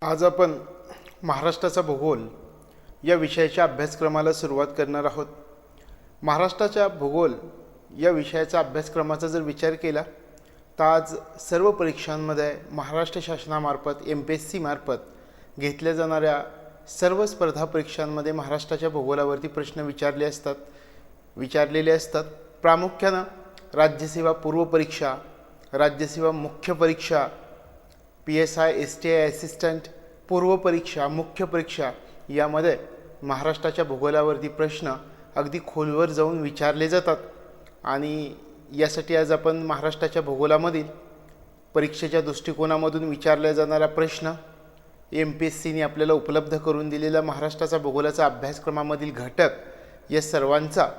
आज आपण महाराष्ट्राचा भूगोल या विषयाच्या अभ्यासक्रमाला सुरुवात करणार आहोत. महाराष्ट्राच्या भूगोल या विषयाच्या अभ्यासक्रमाचा जर विचार केला तर आज सर्व परीक्षांमध्ये महाराष्ट्र शासनामार्फत MPSC मार्फत घेतल्या जाणाऱ्या सर्व स्पर्धा परीक्षांमध्ये महाराष्ट्राच्या भूगोलावरती प्रश्न विचारलेले असतात. प्रामुख्याने राज्यसेवा पूर्व परीक्षा, राज्यसेवा मुख्य परीक्षा, PSI STI असिस्टंट पूर्व परीक्षा, मुख्य परीक्षा यामध्ये महाराष्ट्राच्या भूगोलावरती प्रश्न अगदी खोलवर जाऊन विचारले जातात. आणि यासाठी आज आपण महाराष्ट्राच्या भूगोलामधील परीक्षेच्या दृष्टिकोनामधून विचारला जाणारा प्रश्न, MPSCने आपल्याला उपलब्ध करून दिलेला महाराष्ट्राचा भूगोलाचा अभ्यासक्रमामधील घटक या सर्वांचा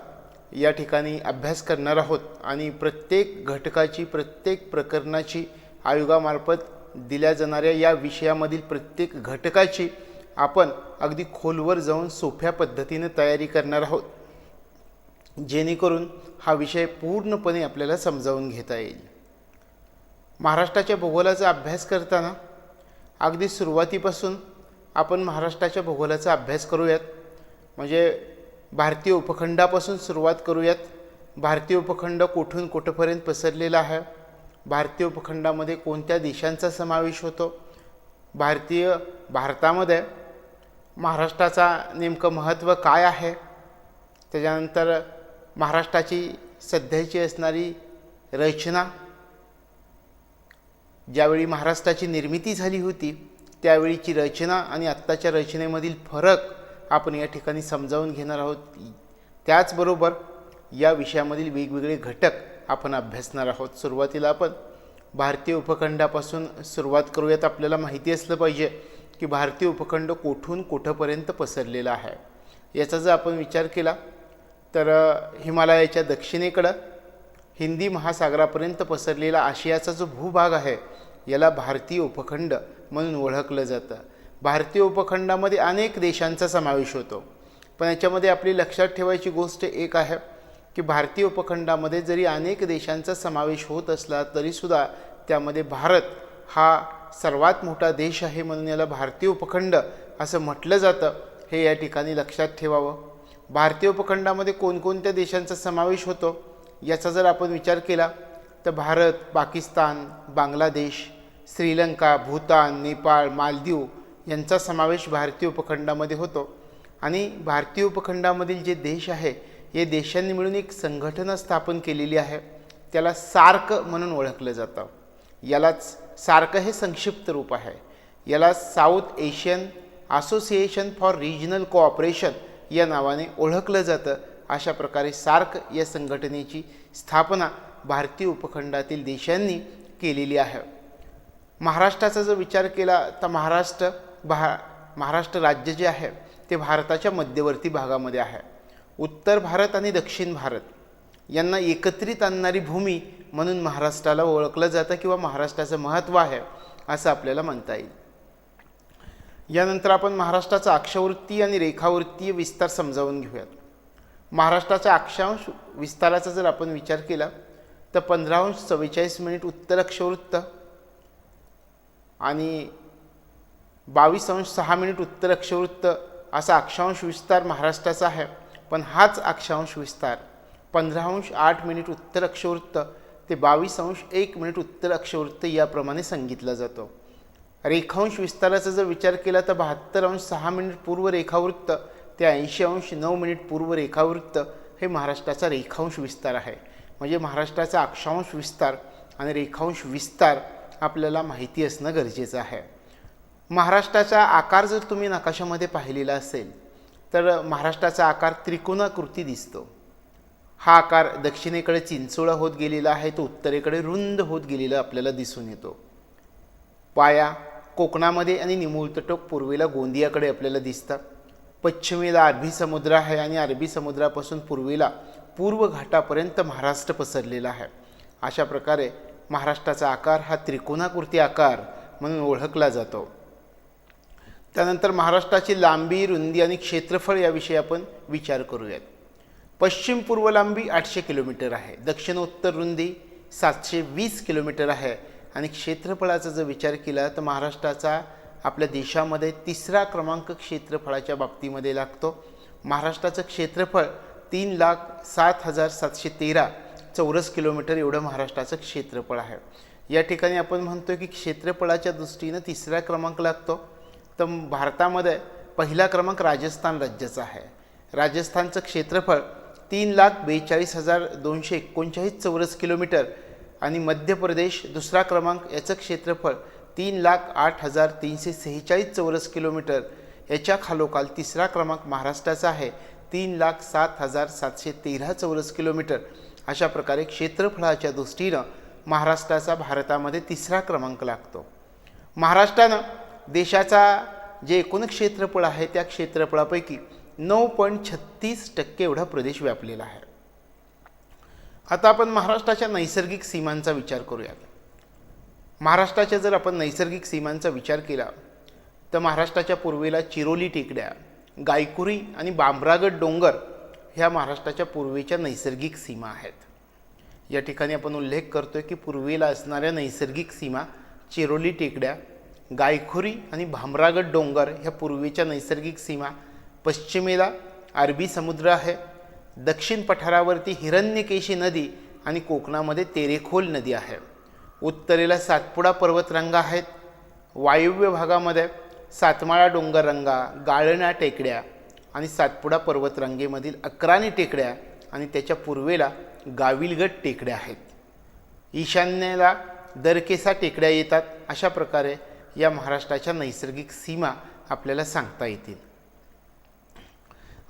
या ठिकाणी अभ्यास करणार आहोत. आणि प्रत्येक घटकाची, प्रत्येक प्रकरणाची, आयोगामार्फत दिल्या जाणाऱ्या या विषयामधील प्रत्येक घटकाची आपण अगदी खोलवर जाऊन सोप्या पद्धतीने तयारी करणार आहोत, जेणेकरून हा विषय पूर्णपणे आपल्याला समजावून घेता येईल. महाराष्ट्राच्या भूगोलाचा अभ्यास करताना अगदी सुरुवातीपासून आपण महाराष्ट्राच्या भूगोलाचा अभ्यास करूयात. म्हणजे भारतीय उपखंडापासून सुरुवात करूयात. भारतीय उपखंड कुठून कुठपर्यंत पसरलेला आहे, भारतीय उपखंडामध्ये कोणत्या देशांचा समावेश होतो, भारतामध्ये महाराष्ट्राचा नेमकं महत्त्व काय आहे, त्याच्यानंतर महाराष्ट्राची सध्याची असणारी रचना, ज्यावेळी महाराष्ट्राची निर्मिती झाली होती त्यावेळीची रचना आणि आत्ताच्या रचनेमधील फरक आपण या ठिकाणी समजावून घेणार आहोत. त्याचबरोबर या विषयामधील वेगवेगळे घटक आपण अभ्यासणार आहोत. सुरुवातीला आपण भारतीय उपखंडापासून सुरुवात करूयात. आपल्याला माहिती असलं पाहिजे की भारतीय उपखंड कुठून कुठपर्यंत पसरलेला आहे. याचा जर आपण विचार केला तर हिमालयाच्या दक्षिणेकडं हिंदी महासागरापर्यंत पसरलेला आशियाचा जो भूभाग आहे याला भारतीय उपखंड म्हणून ओळखलं जातं. भारतीय उपखंडामध्ये अनेक देशांचा समावेश होतो, पण याच्यामध्ये आपली लक्षात ठेवायची गोष्ट एक आहे की भारतीय उपखंडामध्ये जरी अनेक देशांचा समावेश होत असला तरीसुद्धा त्यामध्ये भारत हा सर्वात मोठा देश आहे, म्हणून याला भारतीय उपखंड असं म्हटलं जातं. हे या ठिकाणी लक्षात ठेवावं. भारतीय उपखंडामध्ये कोणकोणत्या देशांचा समावेश होतो याचा जर आपण विचार केला तर भारत, पाकिस्तान, बांगलादेश, श्रीलंका, भूतान, नेपाळ, मालदीव यांचा समावेश भारतीय उपखंडामध्ये होतो. आणि भारतीय उपखंडामधील जे देश आहे हे देशांनी मिळून एक संघटना स्थापन केलेली आहे, त्याला सार्क म्हणून ओळखलं जातं. यालाच सार्क हे संक्षिप्त रूप आहे. याला south Asian association for regional cooperation या नावाने ओळखलं जातं. अशा प्रकारे सार्क या संघटनेची स्थापना भारतीय उपखंडातील देशांनी केलेली आहे. महाराष्ट्राचा जर विचार केला तर महाराष्ट्र राज्य जे आहे ते भारताच्या मध्यवर्ती भागामध्ये आहे. उत्तर भारत आणि दक्षिण भारत यांना एकत्रित आणणारी भूमी म्हणून महाराष्ट्राला ओळखलं जातं किंवा महाराष्ट्राचं महत्त्व आहे असं आपल्याला म्हणता येईल. यानंतर आपण महाराष्ट्राचा अक्षावृत्तीय आणि रेखावृत्तीय विस्तार समजावून घेऊयात. महाराष्ट्राच्या अक्षांश विस्ताराचा जर आपण विचार केला तर 15°44' उत्तर अक्षवृत्त आणि 22°6' उत्तर अक्षवृत्त असा अक्षांश विस्तार महाराष्ट्राचा आहे. पण हाच अक्षांश विस्तार 15°8' उत्तर अक्षवृत्त ते 22°1' उत्तर अक्षवृत्त याप्रमाणे सांगितला जातो. रेखांश विस्ताराचा जर विचार केला तर 72°6' पूर्व रेखावृत्त ते 80°9' पूर्व रेखावृत्त हे महाराष्ट्राचा रेखांश विस्तार आहे. म्हणजे महाराष्ट्राचा अक्षांश विस्तार आणि रेखांश विस्तार आपल्याला माहिती असणं गरजेचं आहे. महाराष्ट्राचा आकार जर तुम्ही नकाशामध्ये पाहिलेला असेल तर महाराष्ट्राचा आकार त्रिकोणाकृती दिसतो. हा आकार दक्षिणेकडे चिंचोळा होत गेलेला आहे, तो उत्तरेकडे रुंद होत गेलेला आपल्याला दिसून येतो. पाया कोकणामध्ये आणि निमुळतटोक पूर्वेला गोंदियाकडे आपल्याला दिसतात. पश्चिमेला अरबी समुद्र आहे आणि अरबी समुद्रापासून पूर्वेला पूर्व घाटापर्यंत महाराष्ट्र पसरलेला आहे. अशा प्रकारे महाराष्ट्राचा आकार हा त्रिकोणाकृती आकार म्हणून ओळखला जातो. त्यानंतर महाराष्ट्राची लांबी, रुंदी आणि क्षेत्रफळ याविषयी आपण विचार करूयात. पश्चिम पूर्व लांबी 800 किलोमीटर आहे, दक्षिणोत्तर रुंदी 720 किलोमीटर आहे आणि क्षेत्रफळाचा जर विचार केला तर महाराष्ट्राचा आपल्या देशामध्ये तिसरा क्रमांक क्षेत्रफळाच्या बाबतीमध्ये लागतो। महाराष्ट्राचं क्षेत्रफळ 3,07,713 चौरस किलोमीटर एवढं महाराष्ट्राचं क्षेत्रफळ आहे। या ठिकाणी आपण म्हणतो की क्षेत्रफळाच्या दृष्टीनं तिसरा क्रमांक लागतो। तर भारतामध्ये पहिला क्रमांक राजस्थान राज्याचा आहे। राजस्थानचं क्षेत्रफळ 3,42,239 चौरस किलोमीटर आणि मध्य प्रदेश दुसरा क्रमांक, याचं क्षेत्रफळ 3,08,346 चौरस किलोमीटर। याच्या खालोखाल तिसरा क्रमांक महाराष्ट्राचा आहे 3,07,713 चौरस किलोमीटर। अशा प्रकारे क्षेत्रफळाच्या दृष्टीनं महाराष्ट्राचा भारतामध्ये तिसरा क्रमांक लागतो। महाराष्ट्रानं देशाचा जे एकूण क्षेत्रफळ आहे त्या क्षेत्रफळापैकी 9.36% एवढा प्रदेश व्यापलेला आहे। आता आपण महाराष्ट्राच्या नैसर्गिक सीमांचा विचार करूयात। महाराष्ट्राच्या जर आपण नैसर्गिक सीमांचा विचार केला तर महाराष्ट्राच्या पूर्वेला चिरोली टेकड्या, गायकुरी आणि बांबरागड डोंगर ह्या महाराष्ट्राच्या पूर्वेच्या नैसर्गिक सीमा आहेत। या ठिकाणी आपण उल्लेख करतोय की पूर्वेला असणाऱ्या नैसर्गिक सीमा चिरोली टेकड्या, गायखुरी आणि भामरागड डोंगर ह्या पूर्वेच्या नैसर्गिक सीमा, पश्चिमेला अरबी समुद्र आहे, दक्षिण पठारावरती हिरण्यकेशी नदी आणि कोकणामध्ये तेरेखोल नदी आहे, उत्तरेला सातपुडा पर्वतरांगा आहेत, वायव्य भागामध्ये सातमाळा डोंगररांगा, गाळणा टेकड्या आणि सातपुडा पर्वतरांगेमधील अक्राणी टेकड्या आणि त्याच्या पूर्वेला गाविलगड टेकड्या आहेत, ईशान्येला दरकेसा टेकड्या येतात। अशा प्रकारे या महाराष्ट्राच्या नैसर्गिक सीमा आपल्याला सांगता येतील।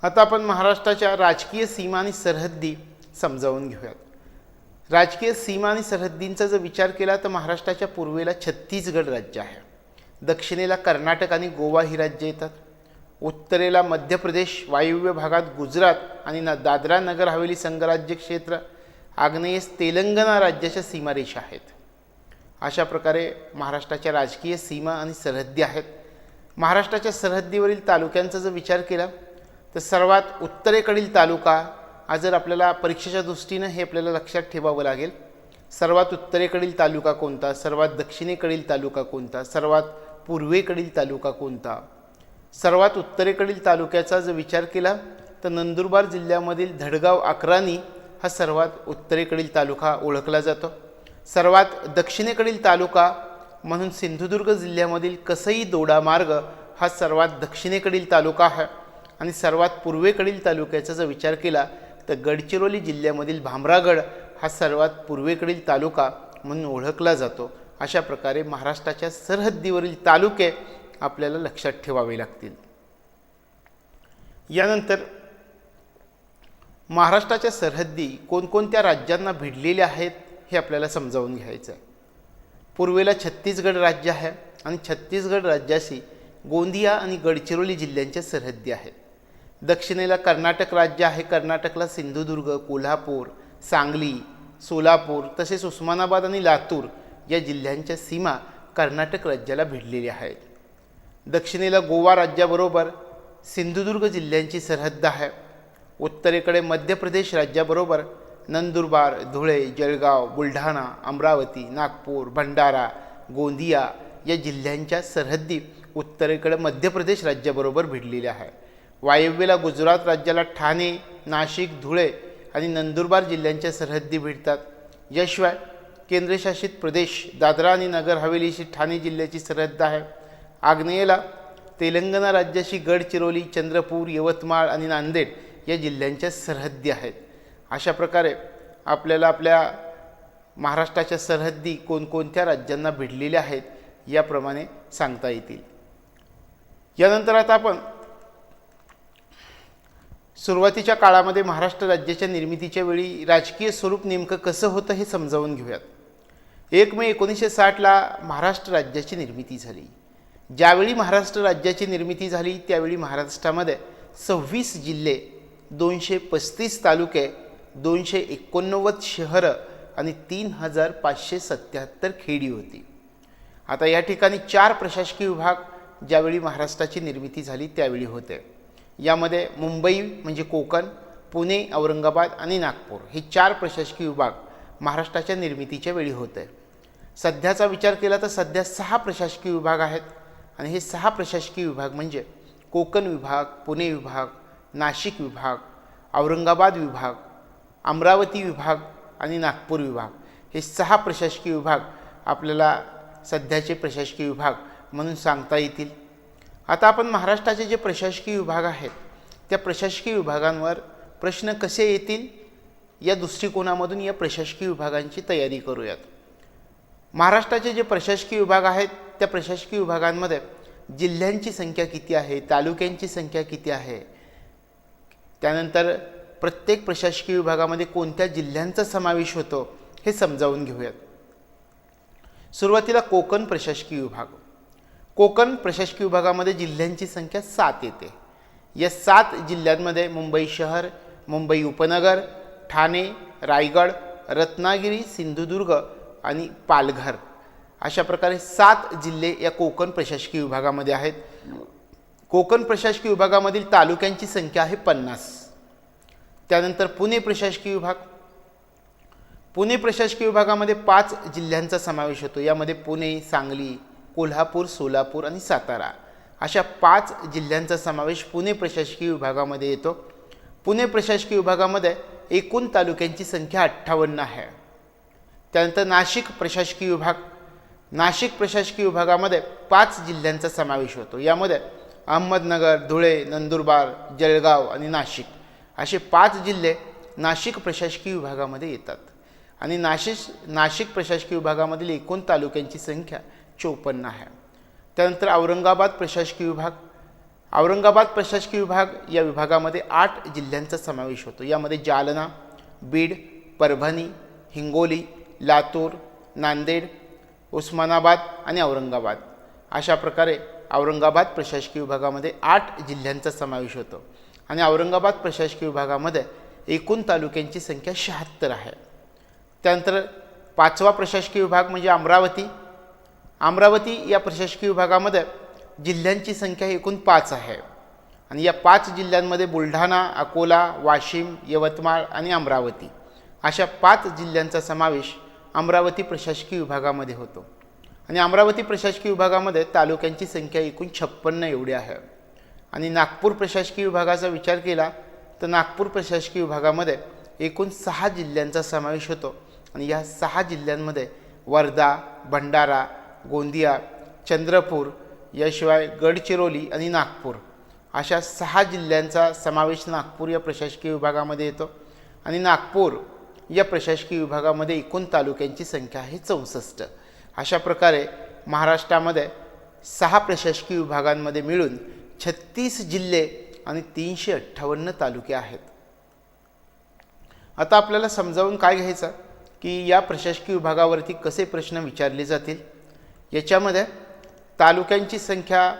आता आपण महाराष्ट्राच्या राजकीय सीमा आणि सरहद्दी समजावून घेऊयात। राजकीय सीमा आणि सरहद्दींचा जर विचार केला तर महाराष्ट्राच्या पूर्वेला छत्तीसगड राज्य आहे, दक्षिणेला कर्नाटक आणि गोवा ही राज्य येतात, उत्तरेला मध्य प्रदेश, वायव्य भागात गुजरात आणि दादरा नगर हवेली संघराज्य क्षेत्र, आग्नेयेस तेलंगणा राज्याच्या सीमारेषा आहेत। अशा प्रकारे महाराष्ट्राच्या राजकीय सीमा आणि सरहद्दी आहेत। महाराष्ट्राच्या सरहद्दीवरील तालुक्यांचा जर विचार केला तर सर्वात उत्तरेकडील तालुका, आज जर आपल्याला परीक्षेच्या दृष्टीनं हे आपल्याला लक्षात ठेवावं लागेल, सर्वात उत्तरेकडील तालुका कोणता, सर्वात दक्षिणेकडील तालुका कोणता, सर्वात पूर्वेकडील तालुका कोणता। सर्वात उत्तरेकडील तालुक्याचा जर विचार केला तर नंदुरबार जिल्ह्यामधील धडगाव अक्राणी हा सर्वात उत्तरेकडील तालुका ओळखला जातो। सर्वात दक्षिणेकडील तालुका म्हणून सिंधुदुर्ग जिल्ह्यामधील कसई दोडामार्ग हा सर्वात दक्षिणेकडील तालुका आहे आणि सर्वात पूर्वेकडील तालुक्याचा जर विचार केला तर गडचिरोली जिल्ह्यामधील भामरागड हा सर्वात पूर्वेकडील तालुका म्हणून ओळखला जातो। अशा प्रकारे महाराष्ट्राच्या सरहद्दीवरील तालुके आपल्याला लक्षात ठेवावे लागतील। यानंतर महाराष्ट्राच्या सरहद्दी कोणकोणत्या राज्यांना भिडलेल्या आहेत हे आपल्याला समजावून घ्यायचं आहे। पूर्वेला छत्तीसगड राज्य आहे आणि छत्तीसगड राज्याशी गोंदिया आणि गडचिरोली जिल्ह्यांच्या सरहद्दी आहेत। दक्षिणेला कर्नाटक राज्य आहे, कर्नाटकला सिंधुदुर्ग, कोल्हापूर, सांगली, सोलापूर तसेच उस्मानाबाद आणि लातूर या जिल्ह्यांच्या सीमा कर्नाटक राज्याला भिडलेल्या आहेत। दक्षिणेला गोवा राज्याबरोबर सिंधुदुर्ग जिल्ह्यांची सरहद्द आहे। उत्तरेकडे मध्य प्रदेश राज्याबरोबर नंदुरबार, धुळे, जळगाव, बुलढाणा, अमरावती, नागपूर, भंडारा, गोंदिया या जिल्ह्यांच्या सरहद्दी उत्तरेकडे मध्य प्रदेश राज्याबरोबर भिडलेल्या आहे। वायव्येला गुजरात राज्याला ठाणे, नाशिक, धुळे आणि नंदुरबार जिल्ह्यांच्या सरहद्दी भिडतात। याशिवाय केंद्रशासित प्रदेश दादरा आणि नगर हवेलीशी ठाणे जिल्ह्याची सरहद्द आहे। आग्नेयेला तेलंगणा राज्याशी गडचिरोली, चंद्रपूर, यवतमाळ आणि नांदेड या जिल्ह्यांच्या सरहद्दी आहेत। अशा प्रकारे आपल्याला आपल्या महाराष्ट्राच्या सरहद्दी कोणकोणत्या राज्यांना भिडलेल्या आहेत याप्रमाणे सांगता येतील। यानंतर आता आपण सुरुवातीच्या काळामध्ये महाराष्ट्र राज्याच्या निर्मितीच्या वेळी राजकीय स्वरूप नेमकं कसं होतं हे समजावून घेऊयात। 1 मे 1960ला महाराष्ट्र राज्याची निर्मिती झाली। ज्यावेळी महाराष्ट्र राज्याची निर्मिती झाली त्यावेळी महाराष्ट्रामध्ये 26 जिल्हे, 235 तालुके, 289 शहरं आणि 3577 खेडी होती। आता या ठिकाणी 4 प्रशासकीय विभाग ज्यावेळी महाराष्ट्राची निर्मिती झाली त्यावेळी होते। यामध्ये मुंबई म्हणजे कोकण, पुणे, औरंगाबाद आणि नागपूर हे 4 प्रशासकीय विभाग महाराष्ट्राच्या निर्मितीच्या वेळी होते। सध्याचा विचार केला तर सध्या 6 प्रशासकीय विभाग आहेत आणि हे 6 प्रशासकीय विभाग म्हणजे कोकण विभाग, पुणे विभाग, नाशिक विभाग, औरंगाबाद विभाग, अमरावती विभाग आणि नागपूर विभाग, हे 6 प्रशासकीय विभाग आपल्याला सध्याचे प्रशासकीय विभाग म्हणून सांगता येतील. आता आपण महाराष्ट्राचे जे प्रशासकीय विभाग आहेत त्या प्रशासकीय विभागांवर प्रश्न कसे येतील या दृष्टिकोनामधून या प्रशासकीय विभागांची तयारी करूयात. महाराष्ट्राचे जे प्रशासकीय विभाग आहेत त्या प्रशासकीय विभागांमध्ये जिल्ह्यांची संख्या किती आहे, तालुक्यांची संख्या किती आहे, त्यानंतर प्रत्येक प्रशासकीय विभागामध्ये कोणत्या जिल्ह्यांचा समावेश होतो हे समजावून घेऊयात. सुरुवातीला कोकण प्रशासकीय विभाग. कोकण प्रशासकीय विभागामध्ये जिल्ह्यांची संख्या 7 येते. या 7 जिल्ह्यांमध्ये मुंबई शहर, मुंबई उपनगर, ठाणे, रायगड, रत्नागिरी, सिंधुदुर्ग आणि पालघर अशा प्रकारे 7 जिल्हे या कोकण प्रशासकीय विभागामध्ये आहेत. कोकण प्रशासकीय विभागामधील तालुक्यांची संख्या आहे 50. त्यानंतर पुणे प्रशासकीय विभाग. पुणे प्रशासकीय विभागामध्ये 5 जिल्ह्यांचा समावेश होतो. यामध्ये पुणे, सांगली, कोल्हापूर, सोलापूर आणि सातारा अशा 5 जिल्ह्यांचा समावेश पुणे प्रशासकीय विभागामध्ये येतो. पुणे प्रशासकीय विभागामध्ये एकूण तालुक्यांची संख्या 58 आहे. त्यानंतर नाशिक प्रशासकीय विभाग. नाशिक प्रशासकीय विभागामध्ये 5 जिल्ह्यांचा समावेश होतो. यामध्ये अहमदनगर, धुळे, नंदुरबार, जळगाव आणि नाशिक असे 5 जिल्हे नाशिक प्रशासकीय विभागामध्ये येतात. आणि नाशिक प्रशासकीय विभागामधील एकूण तालुक्यांची संख्या 54 आहे. त्यानंतर औरंगाबाद प्रशासकीय विभाग. औरंगाबाद प्रशासकीय विभाग या विभागामध्ये 8 जिल्ह्यांचा समावेश होतो. यामध्ये जालना, बीड, परभणी, हिंगोली, लातूर, नांदेड, उस्मानाबाद आणि औरंगाबाद अशा प्रकारे औरंगाबाद प्रशासकीय विभागामध्ये 8 जिल्ह्यांचा समावेश होतो. आणि औरंगाबाद प्रशासकीय विभागामध्ये एकूण तालुक्यांची संख्या 76 आहे. त्यानंतर 5वा प्रशासकीय विभाग म्हणजे अमरावती. अमरावती या प्रशासकीय विभागामध्ये जिल्ह्यांची संख्या एकूण 5 आहे. आणि या 5 जिल्ह्यांमध्ये बुलढाणा, अकोला, वाशिम, यवतमाळ आणि अमरावती अशा 5 जिल्ह्यांचा समावेश अमरावती प्रशासकीय विभागामध्ये होतो. आणि अमरावती प्रशासकीय विभागामध्ये तालुक्यांची संख्या एकूण 56 एवढी आहे. आणि नागपूर प्रशासकीय विभागाचा विचार केला तर नागपूर प्रशासकीय विभागामध्ये एकूण 6 जिल्ह्यांचा समावेश होतो. आणि या 6 जिल्ह्यांमध्ये वर्धा, भंडारा, गोंदिया, चंद्रपूर, याशिवाय गडचिरोली आणि नागपूर अशा 6 जिल्ह्यांचा समावेश नागपूर या प्रशासकीय विभागामध्ये येतो. आणि नागपूर या प्रशासकीय विभागामध्ये एकूण तालुक्यांची संख्या आहे 64. अशा प्रकारे महाराष्ट्रामध्ये 6 प्रशासकीय विभागांमध्ये मिळून 36 जिल्हे आणि 358 तालुके आहेत. आता आपल्याला समजावून काय घ्यायचं की या प्रशासकीय विभागावरती कसे प्रश्न विचारले जातील. याच्यामध्ये तालुक्यांची संख्या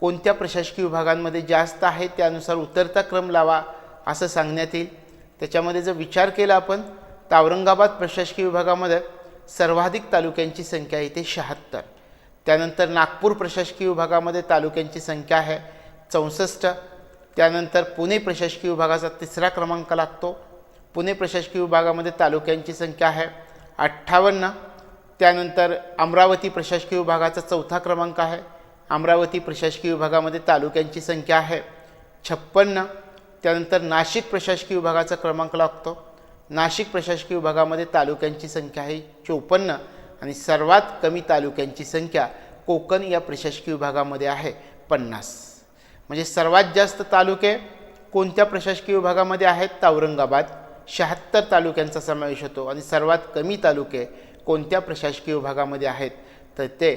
कोणत्या प्रशासकीय विभागांमध्ये जास्त आहे त्यानुसार उतरता क्रम लावा असं सांगण्यात येईल. त्याच्यामध्ये जर विचार केला आपण तर औरंगाबाद प्रशासकीय विभागामध्ये सर्वाधिक तालुक्यांची संख्या आहे ते 76. त्यानंतर नागपूर प्रशासकीय विभागामध्ये तालुक्यांची संख्या आहे 64. त्यानंतर पुणे प्रशासकीय विभागाचा 3रा क्रमांक लागतो. पुणे प्रशासकीय विभागामध्ये तालुक्यांची संख्या आहे 58. त्यानंतर अमरावती प्रशासकीय विभागाचा 4था क्रमांक आहे. अमरावती प्रशासकीय विभागामध्ये तालुक्यांची संख्या आहे 56. त्यानंतर नाशिक प्रशासकीय विभागाचा क्रमांक लागतो. नाशिक प्रशासकीय विभागामध्ये तालुक्यांची संख्या आहे 54. आणि सर्वात कमी तालुक्यांची संख्या कोकण या प्रशासकीय विभागामध्ये आहे 50. म्हणजे सर्वात जास्त तालुके कोणत्या प्रशासकीय विभागामध्ये आहेत तर औरंगाबाद 76 तालुक्यांचा समावेश होतो. आणि सर्वात कमी तालुके कोणत्या प्रशासकीय विभागामध्ये आहेत तर ते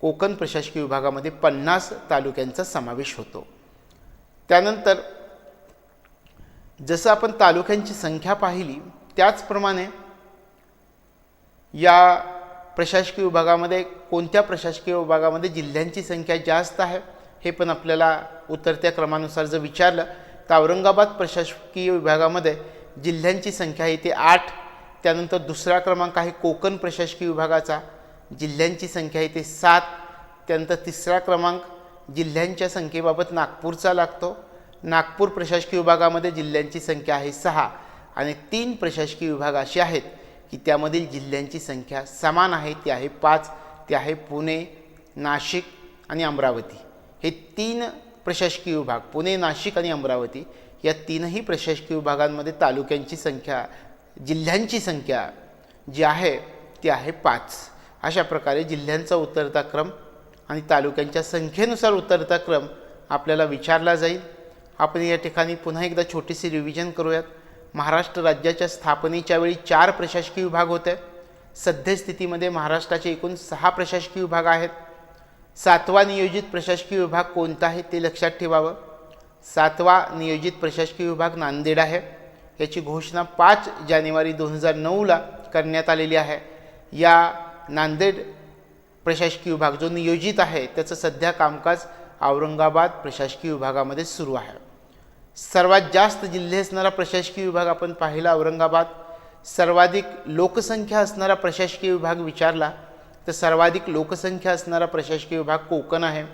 कोकण प्रशासकीय विभागामध्ये 50 तालुक्यांचा समावेश होतो. त्यानंतर जसं आपण तालुक्यांची संख्या पाहिली त्याचप्रमाणे या प्रशासकीय विभागामध्ये कोणत्या प्रशासकीय विभागामध्ये जिल्ह्यांची संख्या जास्त आहे हे पण आपल्याला उतरत्या क्रमानुसार जर विचारलं तर औरंगाबाद प्रशासकीय विभागामध्ये जिल्ह्यांची संख्या आहे ते 8. त्यानंतर 2रा क्रमांक आहे कोकण प्रशासकीय विभागाचा, जिल्ह्यांची संख्या आहे ते 7. त्यानंतर 3रा क्रमांक जिल्ह्यांच्या संख्येबाबत नागपूरचा लागतो. नागपूर प्रशासकीय विभागामध्ये जिल्ह्यांची संख्या आहे 6. आणि 3 प्रशासकीय विभाग असे आहेत की त्यामधील जिल्ह्यांची संख्या समान आहे, ती आहे 5. ते आहे पुणे, नाशिक, आणि अमरावती हे 3 प्रशासकीय विभाग, पुणे, नाशिक आणि अमरावती या 3ही प्रशासकीय विभागांमध्ये तालुक्यांची संख्या, जिल्ह्यांची संख्या जी आहे ती आहे 5. अशा प्रकारे जिल्ह्यांचा उतरता क्रम आणि तालुक्यांच्या संख्येनुसार उतरता क्रम आपल्याला विचारला जाईल. आपण या ठिकाणी पुन्हा एकदा छोटीशी रिव्हिजन करूयात. महाराष्ट्र राज्याच्या स्थापनेच्या वेळी 4 प्रशासकीय विभाग होते. सद्यस्थितीमध्ये महाराष्ट्राचे एकूण 6 प्रशासकीय विभाग आहेत. 7वा नियोजित प्रशासकीय विभाग कोणता आहे ते लक्षात ठेवावं. 7वा नियोजित प्रशासकीय विभाग नांदेड आहे. याची घोषणा 5 जानेवारी 2009ला करण्यात आलेली आहे. या नांदेड प्रशासकीय विभाग जो नियोजित आहे त्याचं सध्या कामकाज औरंगाबाद प्रशासकीय विभागामध्ये सुरू आहे. सर्वात जास्त जिल्हे असणारा प्रशासकीय विभाग आपण पाहिला औरंगाबाद. सर्वाधिक लोकसंख्या असणारा प्रशासकीय विभाग विचारला तर सर्वाधिक लोकसंख्या असणारा प्रशासकीय विभाग कोकण आहे.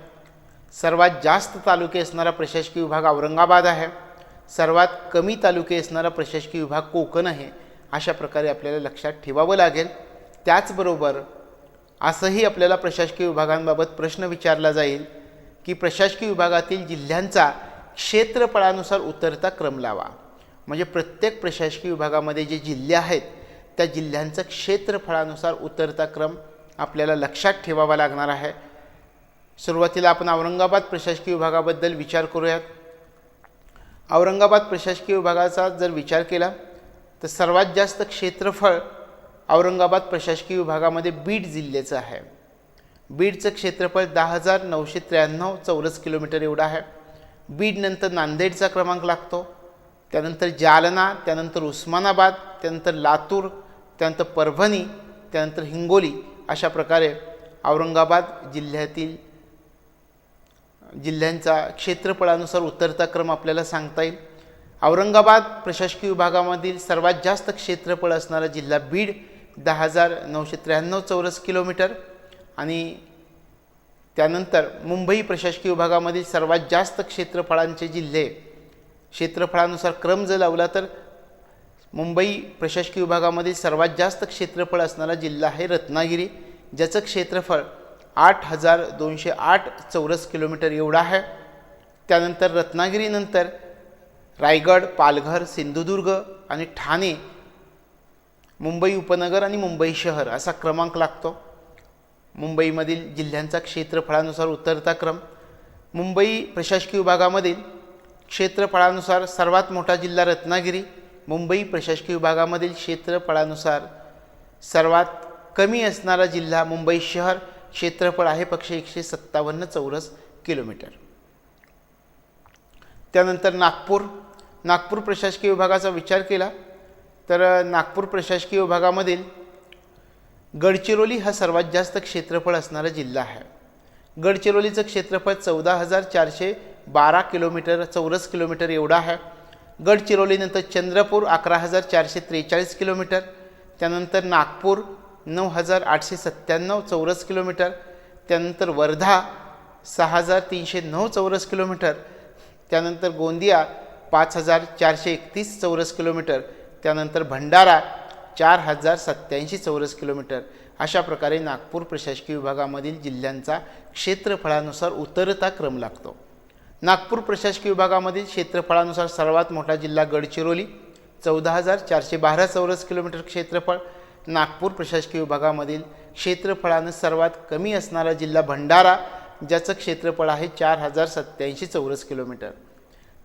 सर्वात जास्त तालुके असणारा प्रशासकीय विभाग औरंगाबाद आहे. सर्वात कमी तालुके असणारा प्रशासकीय विभाग कोकण आहे. अशा प्रकारे आपल्याला लक्षात ठेवावं लागेल. त्याचबरोबर असंही आपल्याला प्रशासकीय विभागांबाबत प्रश्न विचारला जाईल की प्रशासकीय विभागातील जिल्ह्यांचा क्षेत्रफळानुसार उतरता क्रम लावा. म्हणजे प्रत्येक प्रशासकीय विभागामध्ये जे जिल्हे आहेत त्या जिल्ह्यांचा क्षेत्रफळानुसार उतरता क्रम आपल्याला लक्षात ठेवावा लागणार आहे. सुरुवातीला आपण औरंगाबाद प्रशासकीय विभागाबद्दल विचार करूयात. औरंगाबाद प्रशासकीय विभागाचा जर विचार केला तर सर्वात जास्त क्षेत्रफळ औरंगाबाद प्रशासकीय विभागामध्ये बीड जिल्ह्याचं आहे. बीडचं क्षेत्रफळ 10,993 चौरस किलोमीटर एवढं आहे. बीडनंतर नांदेडचा क्रमांक लागतो, त्यानंतर जालना, त्यानंतर उस्मानाबाद, त्यानंतर लातूर, त्यानंतर परभणी, त्यानंतर हिंगोली. अशा प्रकारे औरंगाबाद जिल्ह्यातील जिल्ह्यांचा क्षेत्रफळानुसार उतरता क्रम आपल्याला सांगता येईल. औरंगाबाद प्रशासकीय विभागामधील सर्वात जास्त क्षेत्रफळ असणारा जिल्हा बीड 10,993 चौरस किलोमीटर. आणि त्यानंतर मुंबई प्रशासकीय विभागामधील सर्वात जास्त क्षेत्रफळांचे जिल्हे, क्षेत्रफळानुसार क्रम जर लावला तर मुंबई प्रशासकीय विभागामधील सर्वात जास्त क्षेत्रफळ असणारा जिल्हा आहे रत्नागिरी, ज्याचं क्षेत्रफळ 8,208 चौरस किलोमीटर एवढं आहे. त्यानंतर रत्नागिरीनंतर रायगड, पालघर, सिंधुदुर्ग आणि ठाणे, मुंबई उपनगर आणि मुंबई शहर असा क्रमांक लागतो. मुंबईमधील जिल्ह्यांचा क्षेत्रफळानुसार उतरता क्रम. मुंबई प्रशासकीय विभागामधील क्षेत्रफळानुसार सर्वात मोठा जिल्हा रत्नागिरी. मुंबई प्रशासकीय विभागामधील क्षेत्रफळानुसार सर्वात कमी असणारा जिल्हा मुंबई शहर. क्षेत्रफळ आहे फक्त 157 चौरस किलोमीटर. त्यानंतर नागपूर प्रशासकीय विभागाचा विचार केला तर नागपूर प्रशासकीय विभागामधील गडचिरोली हा सर्वात जास्त क्षेत्रफळ असणारा जिल्हा आहे. गडचिरोलीचं क्षेत्रफळ 14,412 किलोमीटर चौरस किलोमीटर एवढं आहे. गडचिरोलीनंतर चंद्रपूर 11,443 किलोमीटर. त्यानंतर नागपूर 9,897 चौरस किलोमीटर. त्यानंतर वर्धा 6,309 चौरस किलोमीटर. त्यानंतर गोंदिया 5,431 चौरस किलोमीटर. त्यानंतर भंडारा 4,087 चौरस किलोमीटर. अशा प्रकारे नागपूर प्रशासकीय विभागामधील जिल्ह्यांचा क्षेत्रफळानुसार उतरता क्रम लागतो. नागपूर प्रशासकीय विभागामधील क्षेत्रफळानुसार सर्वात मोठा जिल्हा गडचिरोली 14,412 चौरस किलोमीटर क्षेत्रफळ. नागपूर प्रशासकीय विभागामधील क्षेत्रफळानं सर्वात कमी असणारा जिल्हा भंडारा, ज्याचं क्षेत्रफळ आहे 4,087 चौरस किलोमीटर.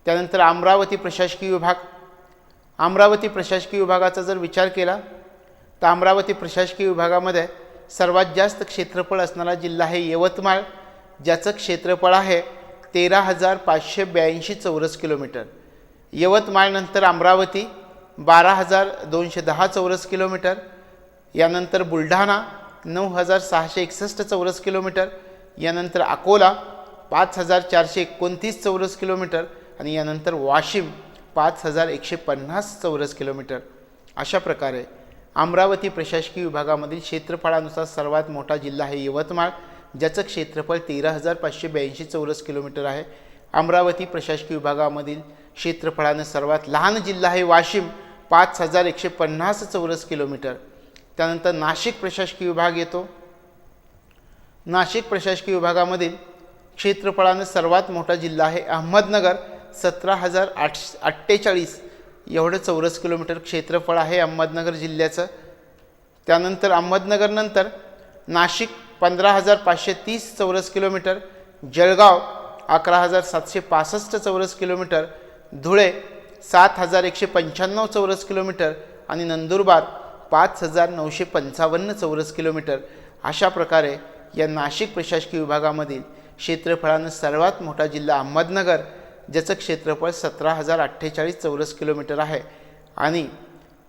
त्यानंतर अमरावती प्रशासकीय विभाग. अमरावती प्रशासकीय विभागाचा जर विचार केला तर अमरावती प्रशासकीय विभागामध्ये सर्वात जास्त क्षेत्रफळ असणारा जिल्हा आहे यवतमाळ, ज्याचं क्षेत्रफळ आहे 13,582 चौरस किलोमीटर. यवतमाळनंतर अमरावती 12,210 चौरस किलोमीटर. यानंतर बुलढाणा 9,661 चौरस किलोमीटर. यानंतर अकोला 5,429 चौरस किलोमीटर. आणि यानंतर वाशिम 5,150 चौरस किलोमीटर. अशा प्रकारे अमरावती प्रशासकीय विभागामधील क्षेत्रफळानुसार सर्वात मोठा जिल्हा आहे यवतमाळ, ज्याचं क्षेत्रफळ 13,582 चौरस किलोमीटर आहे. अमरावती प्रशासकीय विभागामधील क्षेत्रफळानं सर्वात लहान जिल्हा आहे वाशिम 5,150 चौरस किलोमीटर. त्यानंतर नाशिक प्रशासकीय विभाग येतो. नाशिक प्रशासकीय विभागामधील क्षेत्रफळानं सर्वात मोठा जिल्हा आहे अहमदनगर, 17,848 एवढं चौरस किलोमीटर क्षेत्रफळ आहे अहमदनगर जिल्ह्याचं. त्यानंतर अहमदनगरनंतर नाशिक 15,530 चौरस किलोमीटर, जळगाव 11,765 चौरस किलोमीटर, धुळे 7,195 चौरस किलोमीटर आणि नंदुरबार 5,955 चौरस किलोमीटर. अशा प्रकारे या नाशिक प्रशासकीय विभागामधील क्षेत्रफळानं सर्वात मोठा जिल्हा अहमदनगर, ज्याचं क्षेत्रफळ 17,048 चौरस किलोमीटर आहे. आणि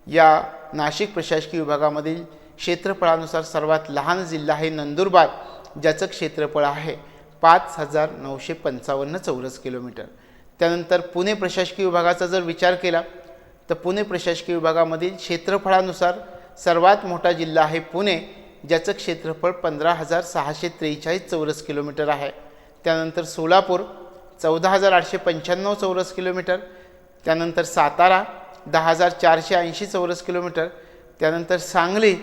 या नाशिक प्रशासकीय विभागामधील क्षेत्रफळानुसार सर्वात लहान जिल्हा आहे नंदुरबार, ज्याचं क्षेत्रफळ आहे 5,955 चौरस किलोमीटर. त्यानंतर पुणे प्रशासकीय विभागाचा जर विचार केला तर पुणे प्रशासकीय विभागामधील क्षेत्रफळानुसार सर्वात मोठा जिल्हा आहे पुणे, ज्याचं क्षेत्रफळ 15,643 चौरस किलोमीटर आहे. त्यानंतर सोलापूर 14,895 चौरस किलोमीटर, त्यानंतर सातारा 10,480 चौरस किलोमीटर, त्यानंतर सांगली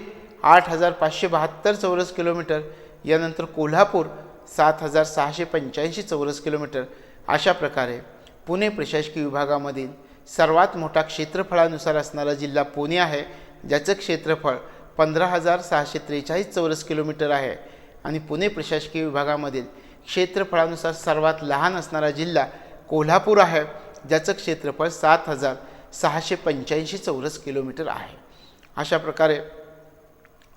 8,572 चौरस किलोमीटर, यानंतर कोल्हापूर 7,685 चौरस किलोमीटर. अशा प्रकारे पुणे प्रशासकीय विभागामधील सर्वात मोठा क्षेत्रफळानुसार असणारा जिल्हा पुणे आहे, ज्याचं क्षेत्रफळ 15,643 चौरस किलोमीटर आहे. आणि पुणे प्रशासकीय विभागामधील क्षेत्रफळानुसार सर्वात लहान असणारा जिल्हा कोल्हापूर आहे, ज्याचं क्षेत्रफळ 7,685 चौरस किलोमीटर आहे. अशा प्रकारे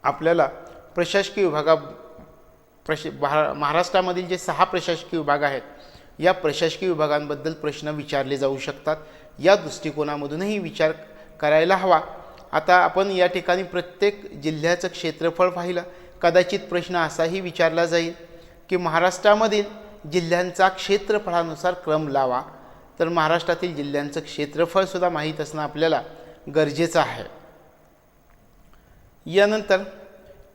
आपल्याला प्रशासकीय महाराष्ट्रामधील जे 6 प्रशासकीय विभाग आहेत या प्रशासकीय विभागांबद्दल प्रश्न विचारले जाऊ शकतात. या दृष्टिकोनामधूनही विचार करायला हवा. आता आपण या ठिकाणी प्रत्येक जिल्ह्याचं क्षेत्रफळ पाहिलं. कदाचित प्रश्न असाही विचारला जाईल की महाराष्ट्रामधील जिल्ह्यांचा क्षेत्रफळानुसार क्रम लावा. तर महाराष्ट्रातील जिल्ह्यांचं क्षेत्रफळसुद्धा माहीत असणं आपल्याला गरजेचं आहे. यानंतर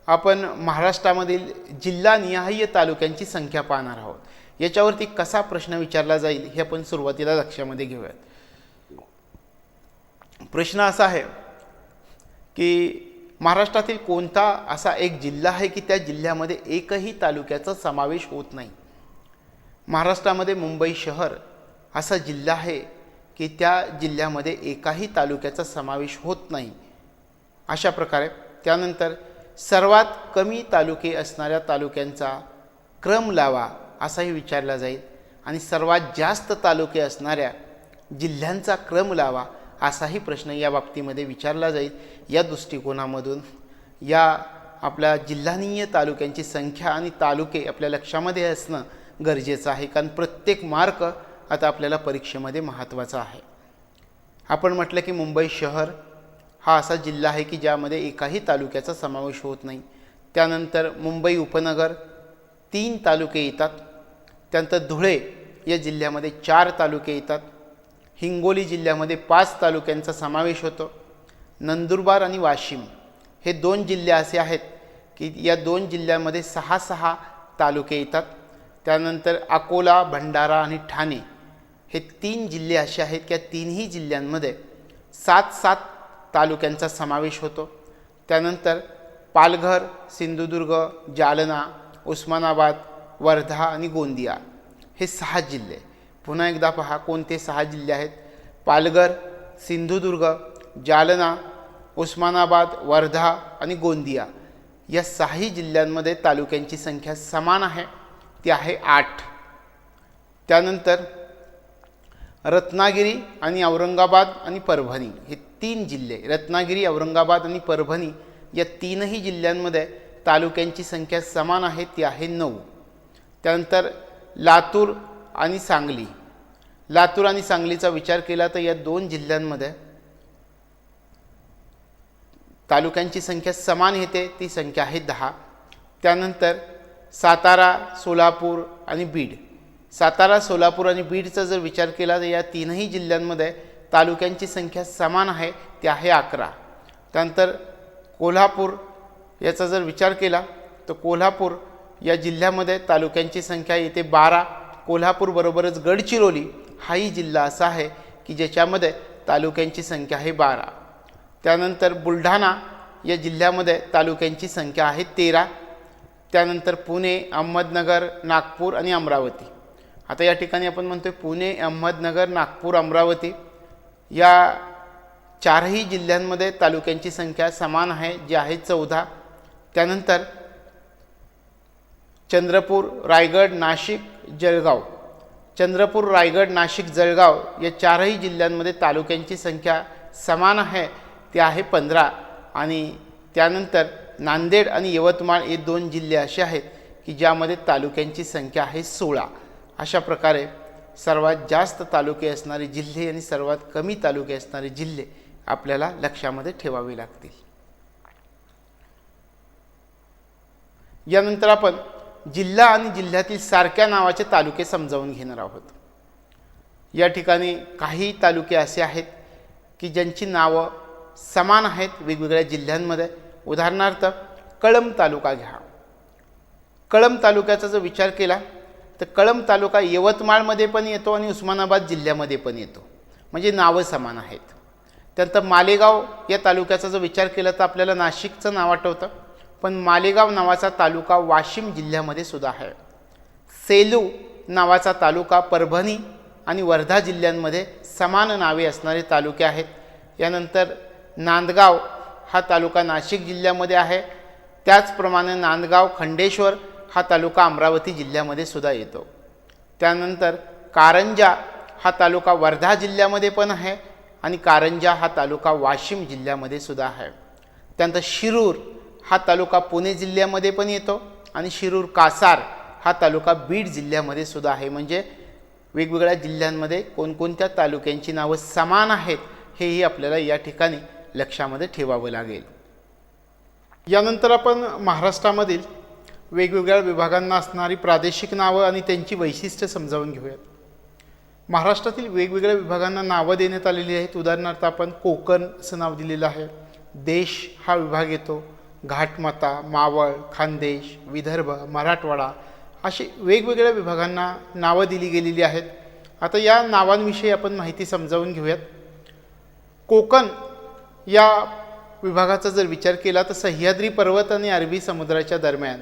आपण महाराष्ट्रामधील जिल्हानिहाय तालुक्यांची संख्या पाहणार आहोत. याच्यावरती कसा प्रश्न विचारला जाईल हे आपण सुरुवातीला लक्षामध्ये घेऊयात. प्रश्न असा आहे की महाराष्ट्रातील कोणता असा एक जिल्हा आहे की त्या जिल्ह्यामध्ये एकही तालुक्याचा समावेश होत नाही. महाराष्ट्रामध्ये मुंबई शहर असा जिल्हा आहे की त्या जिल्ह्यामध्ये एकाही तालुक्याचा समावेश होत नाही. अशा प्रकारे त्यानंतर सर्वात कमी तालुके असणाऱ्या तालुक्यांचा क्रम लावा असाही विचारला जाईल आणि सर्वात जास्त तालुके असणाऱ्या जिल्ह्यांचा क्रम लावा असाही प्रश्न या बाबतीमध्ये विचारला जाईल. या दृष्टिकोनामधून या आपल्या जिल्हानिहाय तालुक्यांची संख्या आणि तालुके आपल्या लक्षामध्ये असणं गरजेचं आहे, कारण प्रत्येक मार्क आता आपल्याला परीक्षेमध्ये महत्त्वाचा आहे. आपण म्हटलं की मुंबई शहर हा असा जिल्हा आहे की ज्यामध्ये एकाही तालुक्याचा समावेश होत नाही. त्यानंतर मुंबई उपनगर 3 तालुके येतात. त्यानंतर धुळे या जिल्ह्यामध्ये 4 तालुके येतात. हिंगोली जिल्ह्यामध्ये 5 तालुक्यांचा समावेश होतो. नंदुरबार आणि वाशिम हे 2 जिल्हे असे आहेत की या 2 जिल्ह्यांमध्ये 6 तालुके येतात. त्यानंतर अकोला, भंडारा आणि ठाणे हे 3 जिल्हे असे आहेत की या 3ही जिल्ह्यांमध्ये 7 तालुक्यांचा समावेश होतो. त्यानंतर पालघर, सिंधुदुर्ग, जालना, उस्मानाबाद, वर्धा आणि गोंदिया हे 6 जिल्हे. पुन्हा एकदा पहा कोणते 6 जिल्हे आहेत. पालघर, सिंधुदुर्ग, जालना, उस्मानाबाद, वर्धा आणि गोंदिया या 6 जिल्ह्यांमध्ये तालुक्यांची संख्या समान आहे, ती आहे 8. त्यानंतर रत्नागिरी आणि औरंगाबाद आणि परभणी हे 3 जिल्हे, रत्नागिरी, औरंगाबाद आणि परभणी या 3ही जिल्ह्यांमध्ये तालुक्यांची संख्या समान आहे, ती आहे 9. त्यानंतर लातूर आणि सांगली, लातूर आणि सांगलीचा विचार केला तर या 2 जिल्ह्यांमध्ये तालुक्यांची संख्या समान येते, ती संख्या आहे 10. त्यानंतर सातारा, सोलापूर आणि बीड, सातारा, सोलापूर आणि बीडचा जर विचार केला तर या 3ही जिल्ह्यांमध्ये तालुक्यांची संख्या समान आहे, ती आहे 11. त्यानंतर कोल्हापूर याचा जर विचार केला तर कोल्हापूर या जिल्ह्यामध्ये तालुक्यांची संख्या येते 12. कोल्हापूर बरोबरच गडचिरोली हाही जिल्हा असा आहे की ज्याच्यामध्ये तालुक्यांची संख्या आहे 12. त्यानंतर बुलढाणा या जिल्ह्यामध्ये तालुक्यांची संख्या आहे 13. त्यानंतर पुणे, अहमदनगर, नागपूर आणि अमरावती. आता या ठिकाणी आपण म्हणतोय पुणे, अहमदनगर, नागपूर, अमरावती या चारही जिल्ह्यांमध्ये तालुक्यांची संख्या समान आहे, जी आहे 14. त्यानंतर चंद्रपूर, रायगड, नाशिक, जळगाव. चंद्रपूर, रायगड, नाशिक, जळगाव या चारही जिल्ह्यांमध्ये तालुक्यांची संख्या समान आहे, ती आहे 15. आणि त्यानंतर नांदेड आणि यवतमाळ हे 2 जिल्हे असे आहेत की ज्यामध्ये तालुक्यांची संख्या आहे 16. अशा प्रकारे सर्वात जास्त तालुके असणारे जिल्हे आणि सर्वात कमी तालुके असणारे जिल्हे आपल्याला लक्षामध्ये ठेवावे लागतील. यानंतर आपण जिल्हा आणि जिल्ह्यातील सारख्या नावाचे तालुके समजावून घेणार आहोत. या ठिकाणी काही तालुके असे आहेत की ज्यांची नावं समान आहेत वेगवेगळ्या जिल्ह्यांमध्ये. उदाहरणार्थ कळंब तालुका घ्या. कळंब तालुक्याचा जर विचार केला तर कळंब तालुका यवतमाळमध्ये पण येतो आणि उस्मानाबाद जिल्ह्यामध्ये पण येतो, म्हणजे नावं समान आहेत. त्यानंतर मालेगाव या तालुक्याचा जर विचार केला तर आपल्याला नाशिकचं नाव आठवतं, पण मालेगाव नावाचा तालुका वाशिम जिल्ह्यामध्ये सुद्धा आहे. सेलू नावाचा तालुका परभणी आणि वर्धा जिल्ह्यांमध्ये समान नावे असणारे तालुके आहेत. यानंतर नांदगाव हा तालुका नाशिक जिल्ह्यामध्ये आहे. त्याचप्रमाणे नांदगाव खंडेश्वर हा तालुका अमरावती जिल्ह्यामध्ये सुद्धा येतो. त्यानंतर कारंजा हा तालुका वर्धा जिल्ह्यामध्ये पण आहे आणि कारंजा हा तालुका वाशिम जिल्ह्यामध्ये सुद्धा आहे. त्यानंतर शिरूर हा तालुका पुणे जिल्ह्यामध्ये पण येतो आणि शिरूर कासार हा तालुका बीड जिल्ह्यामध्ये सुद्धा आहे. म्हणजे वेगवेगळ्या जिल्ह्यांमध्ये कोणकोणत्या तालुक्यांची नावं समान आहेत हेही आपल्याला या ठिकाणी लक्षामध्ये ठेवावं लागेल. यानंतर आपण महाराष्ट्रामधील वेगवेगळ्या विभागांना असणारी प्रादेशिक नावं आणि त्यांची वैशिष्ट्ये समजावून घेऊयात. महाराष्ट्रातील वेगवेगळ्या विभागांना नावं देण्यात आलेली आहेत. उदाहरणार्थ आपण कोकण असं नाव दिलेलं आहे. देश हा विभाग येतो. घाटमाता, मावळ, खानदेश, विदर्भ, मराठवाडा अशी वेगवेगळ्या विभागांना नावं दिली गेलेली आहेत. आता या नावांविषयी आपण माहिती समजावून घेऊयात. कोकण या विभागाचा जर विचार केला तर सह्याद्री पर्वत आणि अरबी समुद्राच्या दरम्यान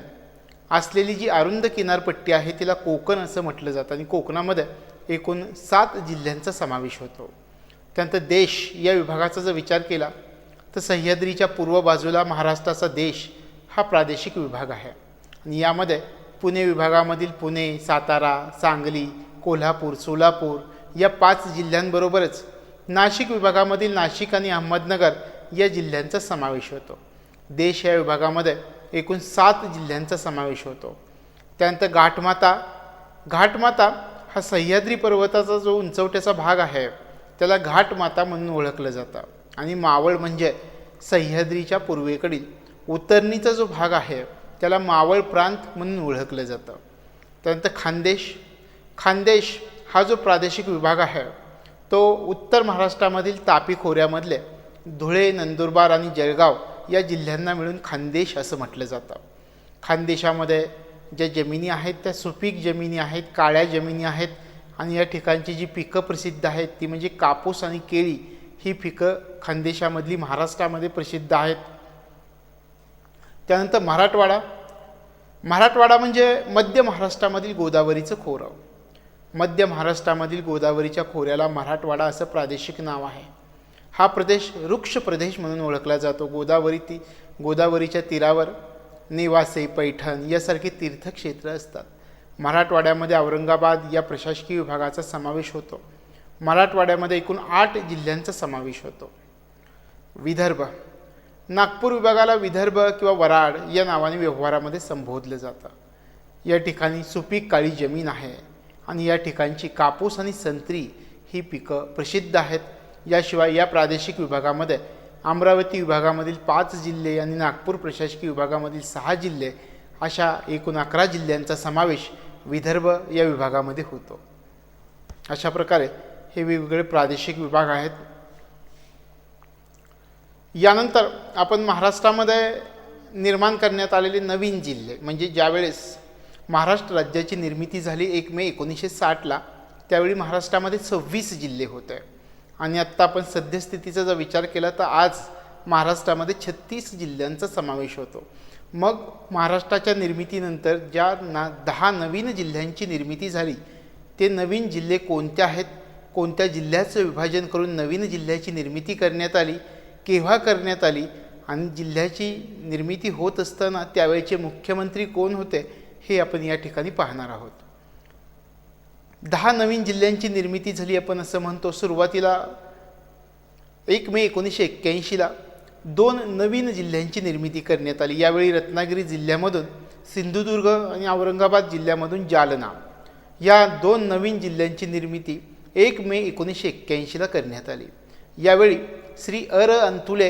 असलेली जी अरुंद किनारपट्टी आहे तिला कोकण असं म्हटलं जातं आणि कोकणामध्ये एकूण 7 जिल्ह्यांचा समावेश होतो. त्यानंतर देश या विभागाचा जर विचार केला तर सह्याद्रीच्या पूर्व बाजूला महाराष्ट्राचा देश हा प्रादेशिक विभाग आहे आणि यामध्ये पुणे विभागामधील पुणे, सातारा, सांगली, कोल्हापूर, सोलापूर या 5 जिल्ह्यांबरोबरच नाशिक विभागामधील नाशिक आणि अहमदनगर या जिल्ह्यांचा समावेश होतो. देश या विभागामध्ये एकूण 7 जिल्ह्यांचा समावेश होतो. त्यानंतर घाटमाता हा सह्याद्री पर्वताचा जो उंचवट्याचा भाग आहे त्याला घाटमाता म्हणून ओळखलं जातं आणि मावळ म्हणजे सह्याद्रीच्या पूर्वेकडील उतरणीचा जो भाग आहे त्याला मावळ प्रांत म्हणून ओळखलं जातं. त्यानंतर खानदेश हा जो प्रादेशिक विभाग आहे तो उत्तर महाराष्ट्रामधील तापी खोऱ्यामधले धुळे, नंदुरबार आणि जळगाव या जिल्ह्यांना मिळून खानदेश असं म्हटलं जातं. खानदेशामध्ये ज्या जमिनी आहेत त्या सुपीक जमिनी आहेत, काळ्या जमिनी आहेत आणि या ठिकाणची जी पिकं प्रसिद्ध आहेत ती म्हणजे कापूस आणि केळी ही पिकं खानदेशामधली महाराष्ट्रामध्ये प्रसिद्ध आहेत. त्यानंतर मराठवाडा म्हणजे मध्य महाराष्ट्रामधील गोदावरीचं खोरं. मध्य महाराष्ट्रामधील गोदावरीच्या खोऱ्याला मराठवाडा असं प्रादेशिक नाव आहे. हा प्रदेश वृक्ष प्रदेश म्हणून ओळखला जातो. गोदावरीच्या तीरावर नेवासे, पैठण यासारखी तीर्थक्षेत्र असतात. मराठवाड्यामध्ये औरंगाबाद या प्रशासकीय विभागाचा समावेश होतो. मराठवाड्यामध्ये एकूण 8 जिल्ह्यांचा समावेश होतो. विदर्भ, नागपूर विभागाला विदर्भ किंवा वराड या नावाने व्यवहारामध्ये संबोधलं जातं. या ठिकाणी सुपीक काळी जमीन आहे आणि या ठिकाणची कापूस आणि संत्री ही पिकं प्रसिद्ध आहेत. याशिवाय या प्रादेशिक विभागामध्ये अमरावती विभागामधील 5 जिल्हे आणि नागपूर प्रशासकीय विभागामधील 6 जिल्हे अशा एकूण 11 जिल्ह्यांचा समावेश विदर्भ या विभागामध्ये होतो. अशा प्रकारे हे वेगवेगळे प्रादेशिक विभाग आहेत. यानंतर आपण महाराष्ट्रामध्ये निर्माण करण्यात आलेले नवीन जिल्हे म्हणजे ज्यावेळेस महाराष्ट्र राज्याची निर्मिती झाली 1 मे 1960ला त्यावेळी महाराष्ट्रामध्ये 26 जिल्हे होते आणि आत्ता आपण सद्यस्थितीचा जर विचार केला तर आज महाराष्ट्रामध्ये 36 जिल्ह्यांचा समावेश होतो. मग महाराष्ट्राच्या निर्मितीनंतर ज्या 10 नवीन जिल्ह्यांची निर्मिती झाली, ते नवीन जिल्हे कोणते आहेत, कोणत्या जिल्ह्याचं विभाजन करून नवीन जिल्ह्याची निर्मिती करण्यात आली, केव्हा करण्यात आली आणि जिल्ह्याची निर्मिती होत असताना त्यावेळचे मुख्यमंत्री कोण होते, हे आपण या ठिकाणी पाहणार आहोत. 10 नवीन जिल्ह्यांची निर्मिती झाली आपण असं म्हणतो. सुरुवातीला 1 मे 1981ला 2 नवीन जिल्ह्यांची निर्मिती करण्यात आली. यावेळी रत्नागिरी जिल्ह्यामधून सिंधुदुर्ग आणि औरंगाबाद जिल्ह्यामधून जालना या 2 नवीन जिल्ह्यांची निर्मिती 1 मे 1981ला करण्यात आली. यावेळी श्री अंतुले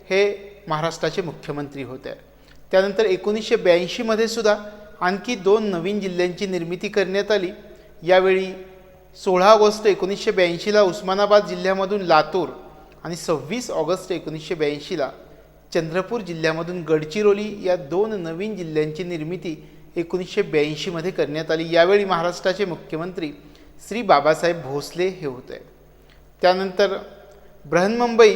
हे महाराष्ट्राचे मुख्यमंत्री होते. त्यानंतर 1982मध्ये सुद्धा आणखी 2 नवीन जिल्ह्यांची निर्मिती करण्यात आली. यावेळी 16 ऑगस्ट 1982ला उस्मानाबाद जिल्ह्यामधून लातूर आणि 26 ऑगस्ट 1982ला चंद्रपूर जिल्ह्यामधून गडचिरोली या 2 नवीन जिल्ह्यांची निर्मिती 1982मध्ये करण्यात आली. यावेळी महाराष्ट्राचे मुख्यमंत्री श्री बाबासाहेब भोसले हे होते. त्यानंतर बृहन्मुंबई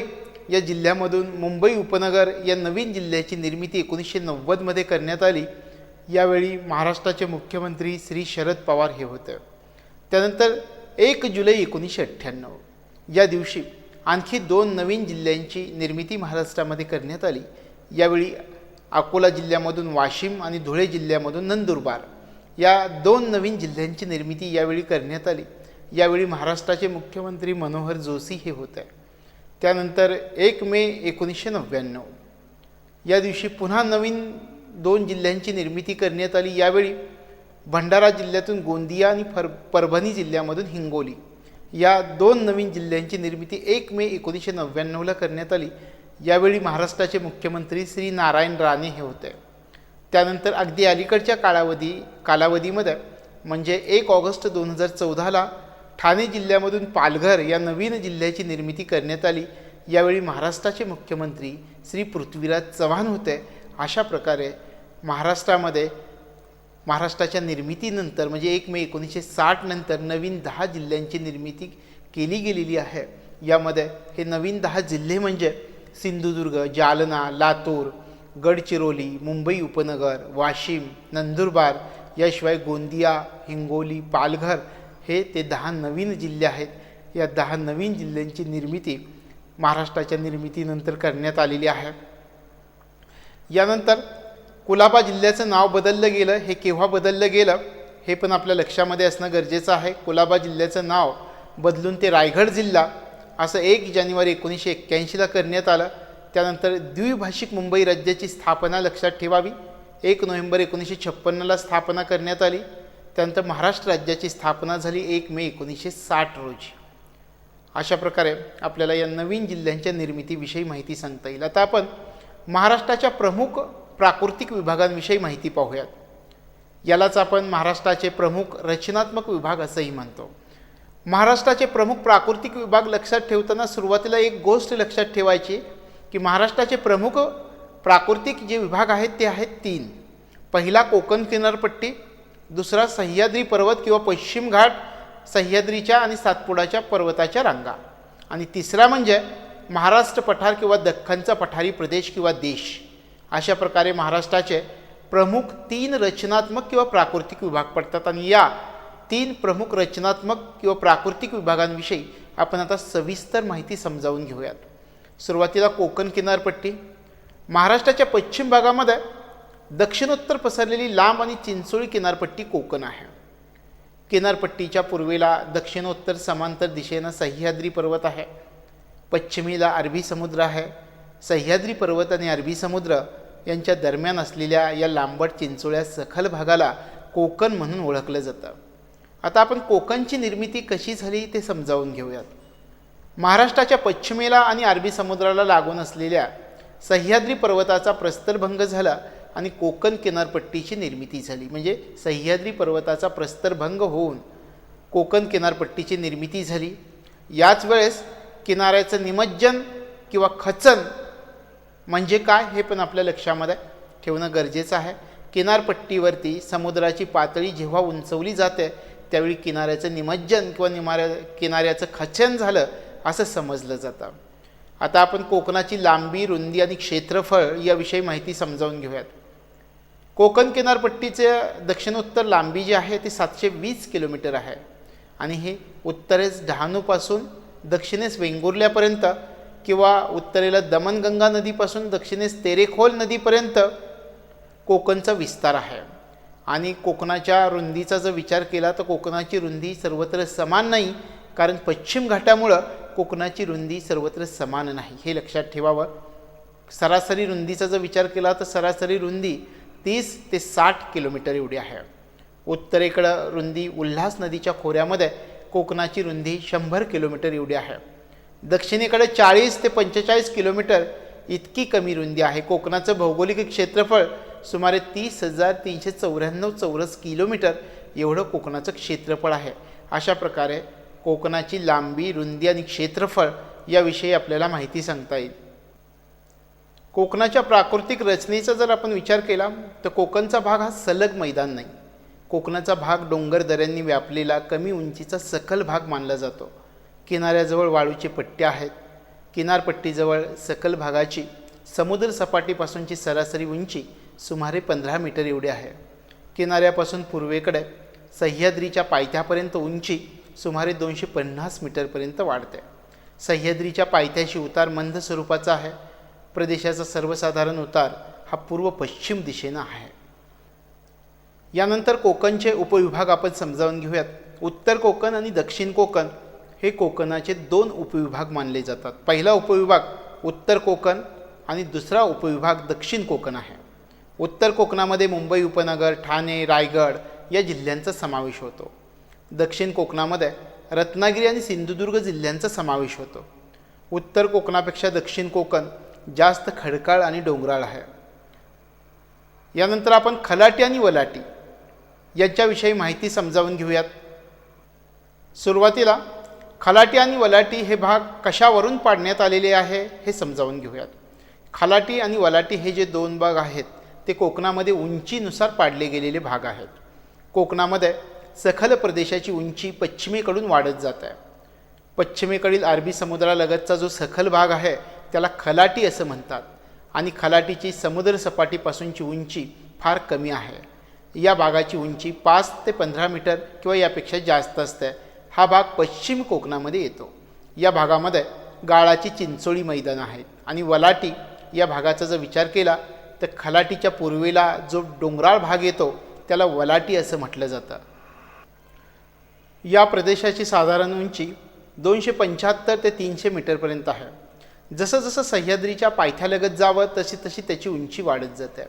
या जिल्ह्यामधून मुंबई उपनगर या नवीन जिल्ह्याची निर्मिती 1990मध्ये करण्यात आली. यावेळी महाराष्ट्राचे मुख्यमंत्री श्री शरद पवार हे होते. त्यानंतर 1 जुलै 1998 या दिवशी आणखी 2 नवीन जिल्ह्यांची निर्मिती महाराष्ट्रामध्ये करण्यात आली. यावेळी अकोला जिल्ह्यामधून वाशिम आणि धुळे जिल्ह्यामधून नंदुरबार या 2 नवीन जिल्ह्यांची निर्मिती यावेळी करण्यात आली. यावेळी महाराष्ट्राचे मुख्यमंत्री मनोहर जोशी हे होते. त्यानंतर 1 मे 1999 या दिवशी पुन्हा नवीन 2 जिल्ह्यांची निर्मिती करण्यात आली. यावेळी भंडारा जिल्ह्यातून गोंदिया आणि परभणी जिल्ह्यामधून हिंगोली या 2 नवीन जिल्ह्यांची निर्मिती 1 मे 1999ला करण्यात आली. यावेळी महाराष्ट्राचे मुख्यमंत्री श्री नारायण राणे हे होते. त्यानंतर अगदी अलीकडच्या कालावधीमध्ये म्हणजे 1 ऑगस्ट 2014ला ठाणे जिल्ह्यामधून पालघर या नवीन जिल्ह्याची निर्मिती करण्यात आली. यावेळी महाराष्ट्राचे मुख्यमंत्री श्री पृथ्वीराज चव्हाण होते. अशा प्रकारे महाराष्ट्राच्या निर्मितीनंतर म्हणजे 1 मे 1960 नंतर नवीन 10 जिल्ह्यांची निर्मिती केली गेलेली आहे. यामध्ये हे नवीन 10 जिल्हे म्हणजे सिंधुदुर्ग, जालना, लातूर, गडचिरोली, मुंबई उपनगर, वाशिम, नंदुरबार याशिवाय गोंदिया, हिंगोली, पालघर हे ते 10 नवीन जिल्हे आहेत. या 10 नवीन जिल्ह्यांची निर्मिती महाराष्ट्राच्या निर्मितीनंतर करण्यात आलेली आहे. यानंतर कुलाबा जिल्ह्याचं नाव बदललं गेलं. हे केव्हा बदललं गेलं हे पण आपल्या लक्षामध्ये असणं गरजेचं आहे. कुलाबा जिल्ह्याचं नाव बदलून ते रायगड जिल्हा असं 1 जानेवारी 1981ला करण्यात आलं. त्यानंतर द्विभाषिक मुंबई राज्याची स्थापना लक्षात ठेवावी 1 नोव्हेंबर 1956ला स्थापना करण्यात आली. त्यानंतर महाराष्ट्र राज्याची स्थापना झाली 1 मे 1960 रोजी. अशा प्रकारे आपल्याला या नवीन जिल्ह्यांच्या निर्मितीविषयी माहिती सांगता येईल. आता आपण महाराष्ट्राच्या प्रमुख प्राकृतिक विभागांविषयी माहिती पाहूयात. यालाच आपण महाराष्ट्राचे प्रमुख रचनात्मक विभाग असंही म्हणतो. महाराष्ट्राचे प्रमुख प्राकृतिक विभाग लक्षात ठेवताना सुरुवातीला एक गोष्ट लक्षात ठेवायची की महाराष्ट्राचे प्रमुख प्राकृतिक जे विभाग आहेत ते आहेत 3. पहिला कोकण किनारपट्टी, दुसरा सह्याद्री पर्वत किंवा पश्चिम घाट, सह्याद्रीच्या आणि सातपुडाच्या पर्वताच्या रांगा, आणि तिसरा म्हणजे महाराष्ट्र पठार किंवा दख्खनचा पठारी प्रदेश किंवा देश. अशा प्रकारे महाराष्ट्राचे प्रमुख 3 रचनात्मक किंवा प्राकृतिक विभाग पडतात. आणि या 3 प्रमुख रचनात्मक किंवा प्राकृतिक विभागांविषयी आपण आता सविस्तर माहिती समजावून घेऊयात. सुरुवातीला कोकण किनारपट्टी. महाराष्ट्राच्या पश्चिम भागामध्ये दक्षिणोत्तर पसरलेली लांब आणि चिंचोळी किनारपट्टी कोकण आहे. किनारपट्टीच्या पूर्वेला दक्षिणोत्तर समांतर दिशेनं सह्याद्री पर्वत आहे. पश्चिमेला अरबी समुद्र आहे. सह्याद्री पर्वत आणि अरबी समुद्र यांच्या दरम्यान असलेल्या या लांबट चिंचोळ्या सखल भागाला कोकण म्हणून ओळखलं जातं. आता आपण कोकणची निर्मिती कशी झाली ते समजावून घेऊयात. महाराष्ट्राच्या पश्चिमेला आणि अरबी समुद्राला लागून असलेल्या सह्याद्री पर्वताचा प्रस्तरभंग झाला आणि कोकण किनारपट्टीची निर्मिती झाली. म्हणजे सह्याद्री पर्वताचा प्रस्तरभंग होऊन कोकण किनारपट्टीची निर्मिती झाली. याच वेळेस किनाऱ्याचं निमज्जन किंवा खचन म्हणजे काय हे पण आपल्या लक्षामध्ये ठेवणं गरजेचं आहे. किनारपट्टीवरती समुद्राची पातळी जेव्हा उंचवली जाते त्यावेळी किनाऱ्याचं निमज्जन किंवा किनाऱ्याचं खचन झालं असं समजलं जातं. आता आपण कोकणाची लांबी, रुंदी आणि क्षेत्रफळ याविषयी माहिती समजावून घेऊयात. कोकण किनारपट्टीचे दक्षिणोत्तर लांबी जी आहे ती 720 किलोमीटर आहे आणि हे उत्तरेस डहाणूपासून दक्षिणेस वेंगुर्ल्यापर्यंत किंवा उत्तरेला दमणगंगा नदीपासून दक्षिणेस तेरेखोल नदीपर्यंत कोकणचा विस्तार आहे. आणि कोकणाच्या रुंदीचा जर विचार केला तर कोकणाची रुंदी सर्वत्र समान नाही, कारण पश्चिम घाटामुळं कोकणाची रुंदी सर्वत्र समान नाही, हे लक्षात ठेवावं. सरासरी रुंदीचा जर विचार केला तर सरासरी रुंदी 30 ते 60 किलोमीटर एवढी आहे. उत्तरेकडं रुंदी उल्हास नदीच्या खोऱ्यामध्ये कोकणाची रुंदी 100 किलोमीटर एवढी आहे. दक्षिणेकडे 40 ते 45 किलोमीटर इतकी कमी रुंदी आहे. कोकणाचं भौगोलिक क्षेत्रफळ सुमारे 30,394 चौरस किलोमीटर एवढं कोकणाचं क्षेत्रफळ आहे. अशा प्रकारे कोकणाची लांबी, रुंदी आणि क्षेत्रफळ याविषयी आपल्याला माहिती सांगता येईल. कोकणाच्या प्राकृतिक रचनेचा जर आपण विचार केला तर कोकणचा भाग हा सलग मैदान नाही. कोकणाचा भाग डोंगर दऱ्यांनी व्यापलेला कमी उंचीचा सखल भाग मानला जातो. किनाऱ्याजवळ वाळूचे पट्टे आहेत. किनारपट्टीजवळ सखल भागाची समुद्र सपाटीपासूनची सरासरी उंची सुमारे 15 मीटर एवढी आहे. किनाऱ्यापासून पूर्वेकडे सह्याद्रीच्या पायथ्यापर्यंत उंची सुमारे 250 मीटरपर्यंत वाढते. सह्याद्रीच्या पायथ्याशी उतार मंद स्वरूपाचा आहे. प्रदेशाचा सर्वसाधारण उतार हा पूर्व पश्चिम दिशेनं आहे. यानंतर कोकणचे उपविभाग आपण समजावून घेऊयात. उत्तर कोकण आणि दक्षिण कोकण हे कोकणाचे 2 उपविभाग मानले जातात. पहिला उपविभाग उत्तर कोकण आणि दुसरा उपविभाग दक्षिण कोकण आहे. उत्तर कोकणामध्ये मुंबई उपनगर, ठाणे, रायगड या जिल्ह्यांचा समावेश होतो. दक्षिण कोकणामध्ये रत्नागिरी आणि सिंधुदुर्ग जिल्ह्यांचा समावेश होतो. उत्तर कोकणापेक्षा दक्षिण कोकण जास्त खडकाळ आणि डोंगराळ आहे. यानंतर आपण खलाटी आणि वलाटी यांच्याविषयी माहिती समजावून घेऊयात. सुरुवातीला खलाटी आणि वलाटी हे भाग कशावरून पाडण्यात आलेले आहे हे समजावून घेऊयात. खलाटी आणि वलाटी हे जे 2 भाग आहेत ते कोकणामध्ये उंचीनुसार पाडले गेलेले भाग आहेत. कोकणामध्ये सखल प्रदेशाची उंची पश्चिमेकडून वाढत जात आहे. पश्चिमेकडील अरबी समुद्रालगतचा जो सखल भाग आहे त्याला खलाटी असं म्हणतात आणि खलाटीची समुद्र सपाटीपासूनची उंची फार कमी आहे. या भागाची उंची 5 ते 15 मीटर किंवा यापेक्षा जास्त असते. हा भाग पश्चिम कोकणामध्ये येतो. या भागामध्ये गाळाची चिंचोळी मैदान आहेत. आणि वलाटी या भागाचा जर विचार केला तर खलाटीच्या पूर्वेला जो डोंगराळ भाग येतो त्याला वलाटी असं म्हटलं जातं. या प्रदेशाची साधारण उंची 275 ते 300 मीटरपर्यंत आहे. जसं जसं सह्याद्रीच्या पायथ्यालगत जावं तशी तशी त्याची उंची वाढत जाते.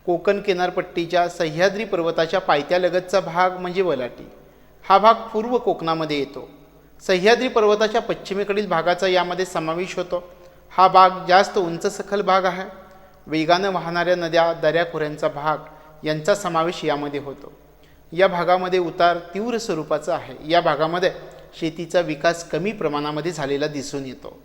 कोकण किनारपट्टीच्या सह्याद्री पर्वताच्या पायथ्यालगतचा भाग म्हणजे वलाटी. हा भाग पूर्व कोकणामध्ये येतो. सह्याद्री पर्वताच्या पश्चिमेकडील भागाचा यामध्ये समावेश होतो. हा भाग जास्त उंच सखल भाग आहे. वेगानं वाहणाऱ्या नद्या, दऱ्याखोऱ्यांचा भाग यांचा समावेश यामध्ये होतो. या भागामध्ये उतार तीव्र स्वरूपाचा आहे. या भागामध्ये शेतीचा विकास कमी प्रमाणामध्ये झालेला दिसून येतो.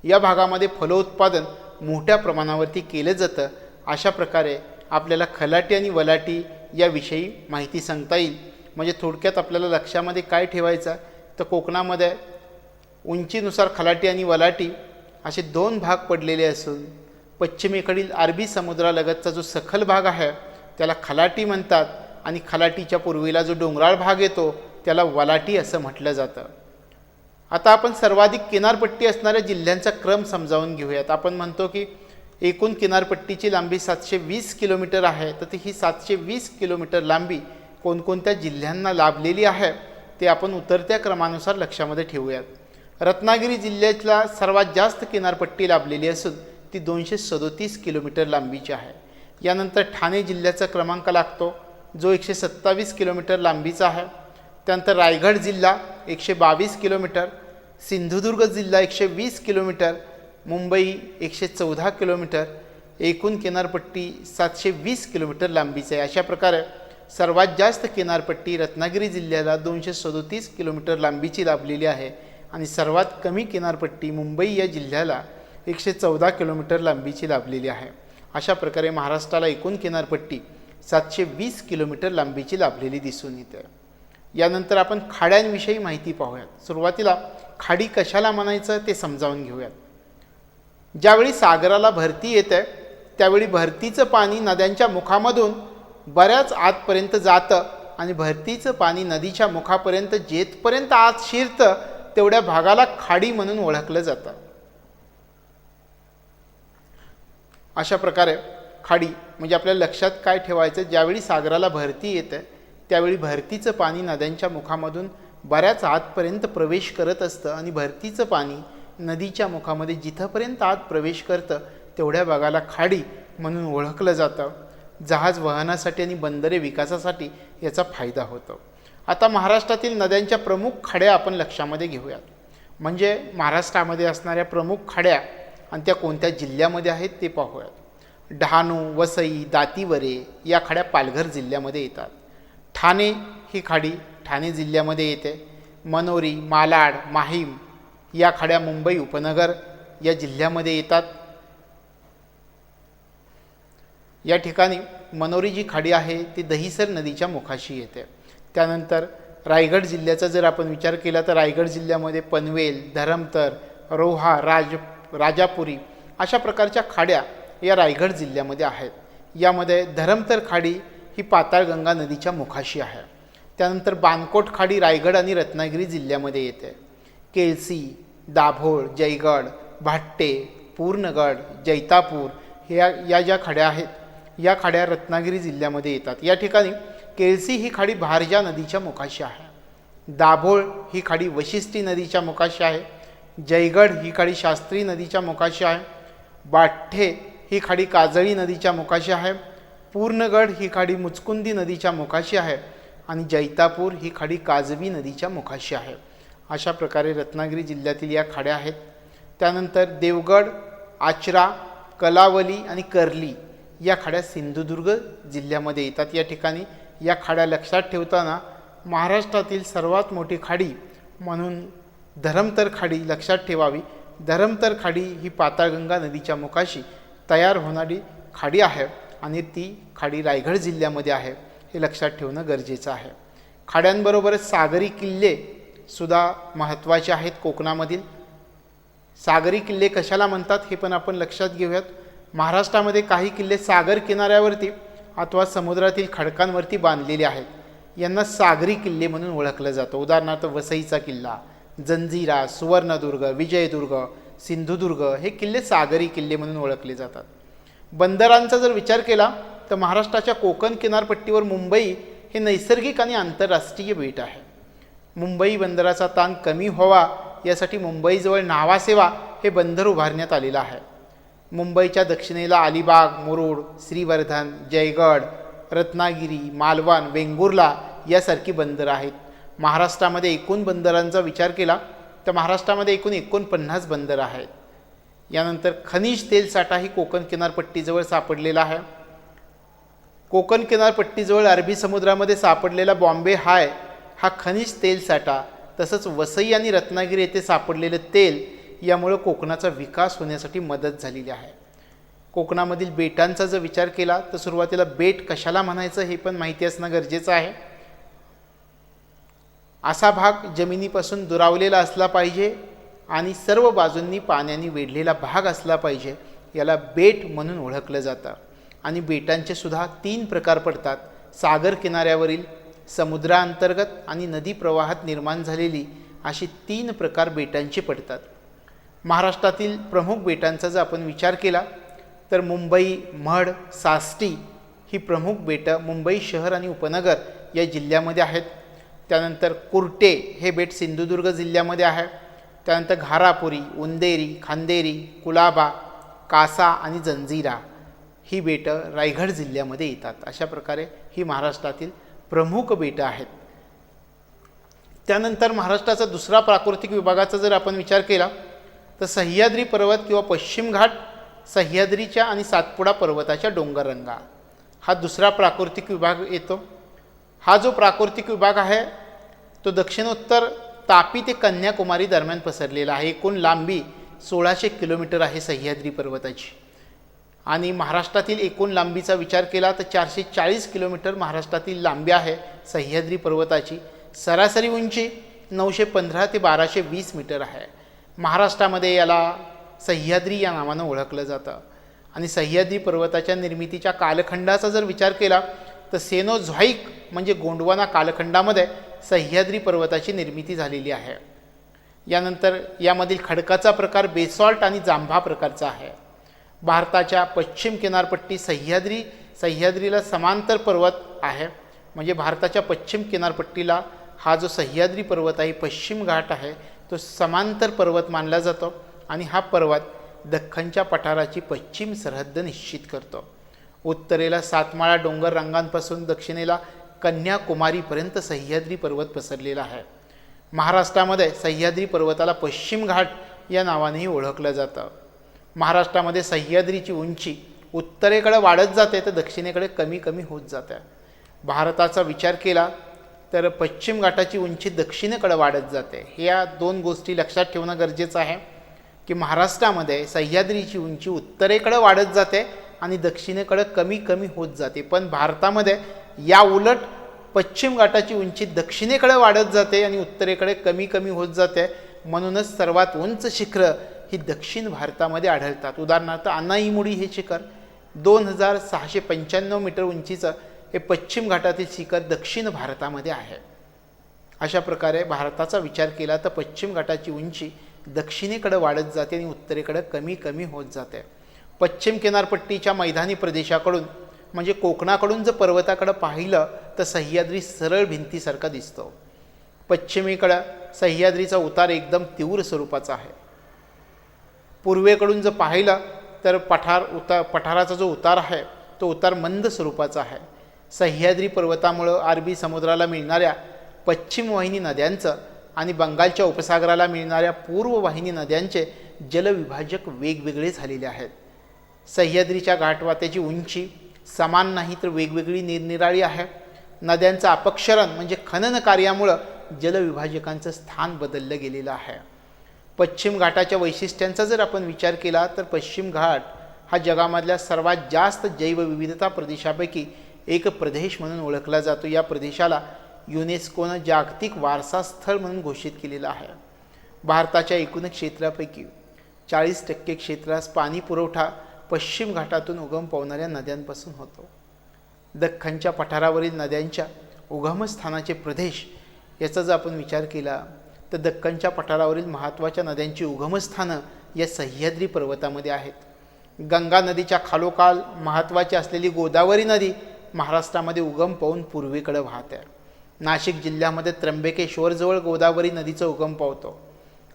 या भागामध्ये फलोत्पादन मोठ्या प्रमाणावरती केलं जातं. अशा प्रकारे आपल्याला खलाटी आणि वलाटी याविषयी माहिती सांगता येईल. म्हणजे थोडक्यात आपल्याला लक्षामध्ये काय ठेवायचं तर कोकणामध्ये उंचीनुसार खलाटी आणि वलाटी असे 2 भाग पडलेले असून पश्चिमेकडील अरबी समुद्रालगतचा जो सखल भाग आहे त्याला खलाटी म्हणतात आणि खलाटीच्या पूर्वेला जो डोंगराळ भाग येतो त्याला वलाटी असं म्हटलं जातं. आता आपण सर्वाधिक किनारपट्टी असणाऱ्या जिल्ह्यांचा क्रम समजावून घेऊयात. आपण म्हणतो की एकूण किनारपट्टीची लांबी 720 किलोमीटर आहे. तर ही 720 किलोमीटर लांबी कोणकोणत्या जिल्ह्यांना लाभलेली आहे ते आपण उतरत्या क्रमानुसार लक्षामध्ये ठेवूयात. रत्नागिरी जिल्ह्यातला सर्वात जास्त किनारपट्टी लाभलेली असून ती 237 किलोमीटर लांबीची आहे. यानंतर ठाणे जिल्ह्याचा क्रमांक लागतो जो 127 किलोमीटर लांबीचा आहे. त्यानंतर रायगड जिल्हा 122 किलोमीटर, सिंधुदुर्ग जिल्हा 120 किलोमीटर, मुंबई 114 किलोमीटर. एकूण किनारपट्टी 720 किलोमीटर लांबीची आहे. अशा प्रकारे सर्वात जास्त किनारपट्टी रत्नागिरी जिल्ह्याला 237 किलोमीटर लांबीची लाभलेली आहे आणि सर्वात कमी किनारपट्टी मुंबई या जिल्ह्याला 114 किलोमीटर लांबीची लाभलेली आहे. अशा प्रकारे महाराष्ट्राला एकूण किनारपट्टी 720 किलोमीटर लांबीची लाभलेली दिसून येते. यानंतर आपण खाड्यांविषयी माहिती पाहूयात. सुरुवातीला खाडी कशाला म्हणायचं ते समजावून घेऊयात. ज्यावेळी सागराला भरती येते त्यावेळी भरतीचं पाणी नद्यांच्या मुखामधून बऱ्याच आतपर्यंत जातं आणि भरतीचं पाणी नदीच्या मुखापर्यंत जेथपर्यंत आत शिरतं तेवढ्या भागाला खाडी म्हणून ओळखलं जातं. अशा प्रकारे खाडी म्हणजे आपल्या लक्षात काय ठेवायचं, ज्यावेळी सागराला भरती येते त्यावेळी भरतीचं पाणी नद्यांच्या मुखामधून बऱ्याच आतपर्यंत प्रवेश करत असतं आणि भरतीचं पाणी नदीच्या मुखामध्ये जिथंपर्यंत आत प्रवेश करतं तेवढ्या भागाला खाडी म्हणून ओळखलं जातं. जहाज वहनासाठी आणि बंदरे विकासासाठी याचा फायदा होतो. आता महाराष्ट्रातील नद्यांच्या प्रमुख खाड्या आपण लक्षामध्ये घेऊयात. म्हणजे महाराष्ट्रामध्ये असणाऱ्या प्रमुख खाड्या आणि त्या कोणत्या जिल्ह्यामध्ये आहेत ते पाहूयात. डहाणू, वसई, दातिवरे या खाड्या पालघर जिल्ह्यामध्ये येतात. ठाणे ही खाडी ठाणे जिल्ह्यामध्ये येते. मनोरी, मालाड, माहीम या खाड्या मुंबई उपनगर या जिल्ह्यामध्ये येतात. या ठिकाणी मनोरी जी खाडी आहे ती दहिसर नदीच्या मुखाशी येते. त्यानंतर रायगड जिल्ह्याचा जर आपण विचार केला तर रायगड जिल्ह्यामध्ये पनवेल, धरमतर, रोहा, राजापुरी अशा प्रकारच्या खाड्या या रायगड जिल्ह्यामध्ये आहेत. यामध्ये धरमतर खाडी ही पाताळगंगा नदीच्या मुखाशी आहे. त्यानंतर बाणकोट खाडी रायगड आणि रत्नागिरी जिल्ह्यामध्ये येते. केळसी, दाभोळ, जयगड, भाट्टे, पूर्णगड, जैतापूर या ज्या खाड्या आहेत या खाड्या रत्नागिरी जिल्ह्यामध्ये येतात. या ठिकाणी केळसी ही खाडी भारजा नदीच्या मुखाशी आहे. दाभोळ ही खाडी वशिष्ठी नदीच्या मुखाशी आहे. जयगड ही खाडी शास्त्री नदीच्या मुखाशी आहे. बाठ्ठे ही खाडी काजळी नदीच्या मुखाशी आहे. पूर्णगड ही खाडी मुचकुंदी नदीच्या मुखाशी आहे आणि जैतापूर ही खाडी काजवी नदीच्या मुखाशी आहे. अशा प्रकारे रत्नागिरी जिल्ह्यातील या खाड्या आहेत. त्यानंतर देवगड, आचरा, कलावली आणि कर्ली या खाड्या सिंधुदुर्ग जिल्ह्यामध्ये येतात. या ठिकाणी या खाड्या लक्षात ठेवताना महाराष्ट्रातील सर्वात मोठी खाडी म्हणून धरमतर खाडी लक्षात ठेवावी. धरमतर खाडी ही पाताळगंगा नदीच्या मुखाशी तयार होणारी खाडी आहे आणि ती खाडी रायगड जिल्ह्यामध्ये आहे हे लक्षात ठेवणं गरजेचं आहे. खाड्यांबरोबरच सागरी किल्ले सुद्धा महत्त्वाचे आहेत. कोकणामधील सागरी किल्ले कशाला म्हणतात हे पण आपण लक्षात घेऊयात. महाराष्ट्रामध्ये काही किल्ले सागर किनाऱ्यावरती अथवा समुद्रातील खडकांवरती बांधलेले आहेत. यांना सागरी किल्ले म्हणून ओळखलं जातं. उदाहरणार्थ वसईचा किल्ला, जंजिरा, सुवर्णदुर्ग, विजयदुर्ग, सिंधुदुर्ग हे किल्ले सागरी किल्ले म्हणून ओळखले जातात. बंदरांचा जर विचार केला तर महाराष्ट्राच्या कोकण किनारपट्टीवर मुंबई हे नैसर्गिक आणि आंतरराष्ट्रीय बेट आहे. मुंबई बंदराचा ताण कमी व्हावा यासाठी मुंबईजवळ नावासेवा हे बंदर उभारण्यात आलेलं आहे. मुंबईच्या दक्षिणेला अलिबाग, मुरुड, श्रीवर्धन, जयगड, रत्नागिरी, मालवण, वेंगुर्ला यासारखी बंदरं आहेत. महाराष्ट्रामध्ये एकूण बंदरांचा विचार केला तर महाराष्ट्रामध्ये एकूण 49 बंदरं आहेत. यानंतर खनिज तेल साठा ही कोकण किनारपट्टीजवळ सापडलेला आहे. कोकण किनारपट्टीजवळ अरबी समुद्रामध्ये सापडलेला बॉम्बे हाय हा खनिज तेल साठा, तसंच वसई आणि रत्नागिरी येथे सापडलेलं तेल यामुळे कोकणाचा विकास होण्यासाठी मदत झालेली आहे. कोकणामधील बेटांचा जर विचार केला तर सुरुवातीला बेट कशाला म्हणायचं हे पण माहिती असणं गरजेचं आहे. असा भाग जमिनीपासून दुरावलेला असला पाहिजे आणि सर्व बाजूंनी पाण्याने वेढलेला भाग असला पाहिजे. याला बेट म्हणून ओळखलं जातं. आणि बेटांचे सुद्धा 3 प्रकार पडतात. सागर किनाऱ्यावरील, समुद्राअंतर्गत आणि नदी प्रवाहात निर्माण झालेली अशी 3 प्रकार बेटांचे पडतात. महाराष्ट्रातील प्रमुख बेटांचा जर आपण विचार केला तर मुंबई, म्हड, साष्टी ही प्रमुख बेटं मुंबई शहर आणि उपनगर या जिल्ह्यामध्ये आहेत. त्यानंतर कुर्टे हे बेट सिंधुदुर्ग जिल्ह्यामध्ये आहे. त्यानंतर घारापुरी, उंदेरी, खांदेरी, कुलाबा, कासा आणि जंजिरा ही बेटं रायगड जिल्ह्यामध्ये येतात. अशा प्रकारे ही महाराष्ट्रातील प्रमुख बेटं आहेत. त्यानंतर महाराष्ट्राचा दुसरा प्राकृतिक विभागाचा जर आपण विचार केला तर सह्याद्री पर्वत किंवा पश्चिम घाट, सह्याद्रीच्या आणि सातपुडा पर्वताच्या डोंगररांगा हा दुसरा प्राकृतिक विभाग येतो. हा जो प्राकृतिक विभाग आहे तो दक्षिणोत्तर तापी ते कन्याकुमारी दरम्यान पसरलेला आहे. एकूण लांबी 1600 किलोमीटर आहे सह्याद्री पर्वताची. आणि महाराष्ट्रातील एकूण लांबीचा विचार केला तर 440 किलोमीटर महाराष्ट्रातील लांबी आहे सह्याद्री पर्वताची. सरासरी उंची 915 ते 1220 मीटर आहे. महाराष्ट्रामध्ये याला सह्याद्री या नावानं ओळखलं जातं. आणि सह्याद्री पर्वताच्या निर्मितीच्या कालखंडाचा जर विचार केला तर सेनोझॉइक म्हणजे गोंडवाना कालखंडामध्ये सह्याद्री पर्वताची निर्मिती झालेली आहे. यानंतर यामधील खडकाचा प्रकार बेसॉल्ट आणि जांभा प्रकारचा आहे. भारताच्या पश्चिम किनारपट्टी सह्याद्रीला समांतर पर्वत आहे. म्हणजे भारताच्या पश्चिम किनारपट्टीला हा जो सह्याद्री पर्वत आहे, पश्चिम घाट आहे, तो समांतर पर्वत मानला जातो आणि हा पर्वत दख्खनच्या पठाराची पश्चिम सरहद्द निश्चित करतो. उत्तरेला सातमाळा डोंगर रांगांपासून दक्षिणेला कन्याकुमारीपर्यंत सह्याद्री पर्वत पसरलेला आहे. महाराष्ट्रामध्ये सह्याद्री पर्वताला पश्चिम घाट या नावानेही ओळखलं जातं. महाराष्ट्रामध्ये सह्याद्रीची उंची उत्तरेकडे वाढत जाते तर दक्षिणेकडे कमी कमी होत जाते. भारताचा विचार केला तर पश्चिम घाटाची उंची दक्षिणेकडे वाढत जाते. ह्या दोन गोष्टी लक्षात ठेवणं गरजेचं आहे की महाराष्ट्रामध्ये सह्याद्रीची उंची उत्तरेकडे वाढत जाते आणि दक्षिणेकडे कमी कमी होत जाते. पण भारतामध्ये या उलट पश्चिम घाटाची उंची दक्षिणेकडे वाढत जाते आणि उत्तरेकडे कमी कमी होत जाते. म्हणूनच सर्वात उंच शिखरं ही दक्षिण भारतामध्ये आढळतात. उदाहरणार्थ अनाईमुडी हे शिखर 2695 मीटर उंचीचं हे पश्चिम घाटातील शिखर दक्षिण भारतामध्ये आहे. अशा प्रकारे भारताचा विचार केला तर पश्चिम घाटाची उंची दक्षिणेकडे वाढत जाते आणि उत्तरेकडे कमी कमी होत जाते. पश्चिम किनारपट्टीच्या मैदानी प्रदेशाकडून म्हणजे कोकणाकडून जर पर्वताकडे पाहिलं तर सह्याद्री सरळ भिंतीसारखा दिसतो. पश्चिमेकडं सह्याद्रीचा उतार एकदम तीव्र स्वरूपाचा आहे. पूर्वेकडून जर पाहिलं तर पठाराचा जो उतार आहे तो उतार मंद स्वरूपाचा आहे. सह्याद्री पर्वतामुळं अरबी समुद्राला मिळणाऱ्या पश्चिम वाहिनी नद्यांचं आणि बंगालच्या उपसागराला मिळणाऱ्या पूर्व वाहिनी नद्यांचे जलविभाजक वेगवेगळे झालेले आहेत. सह्याद्रीच्या घाटवाट्याची उंची समान नाही तर वेगवेगळी निरनिराळी आहे. नद्यांचं अपक्षरण म्हणजे खनन कार्यामुळं जलविभाजकांचं स्थान बदललं गेलेलं आहे. पश्चिम घाटाच्या वैशिष्ट्यांचा जर आपण विचार केला तर पश्चिम घाट हा जगामधल्या सर्वात जास्त जैवविविधता प्रदेशापैकी एक प्रदेश म्हणून ओळखला जातो. या प्रदेशाला युनेस्कोनं जागतिक वारसा स्थळ म्हणून घोषित केलेलं आहे. भारताच्या एकूण क्षेत्रापैकी 40% क्षेत्रास पाणी पुरवठा पश्चिम घाटातून उगम पावणाऱ्या नद्यांपासून होतो. दख्खनच्या पठारावरील नद्यांच्या उगमस्थानाचे प्रदेश याचा जर आपण विचार केला तर दख्खनच्या पठारावरील महत्त्वाच्या नद्यांची उगमस्थानं या सह्याद्री पर्वतामध्ये आहेत. गंगा नदीच्या खालोखाल महत्त्वाची असलेली गोदावरी नदी महाराष्ट्रामध्ये उगम पावून पूर्वेकडे वाहते. नाशिक जिल्ह्यामध्ये त्र्यंबकेश्वरजवळ गोदावरी नदीचा उगम पावतो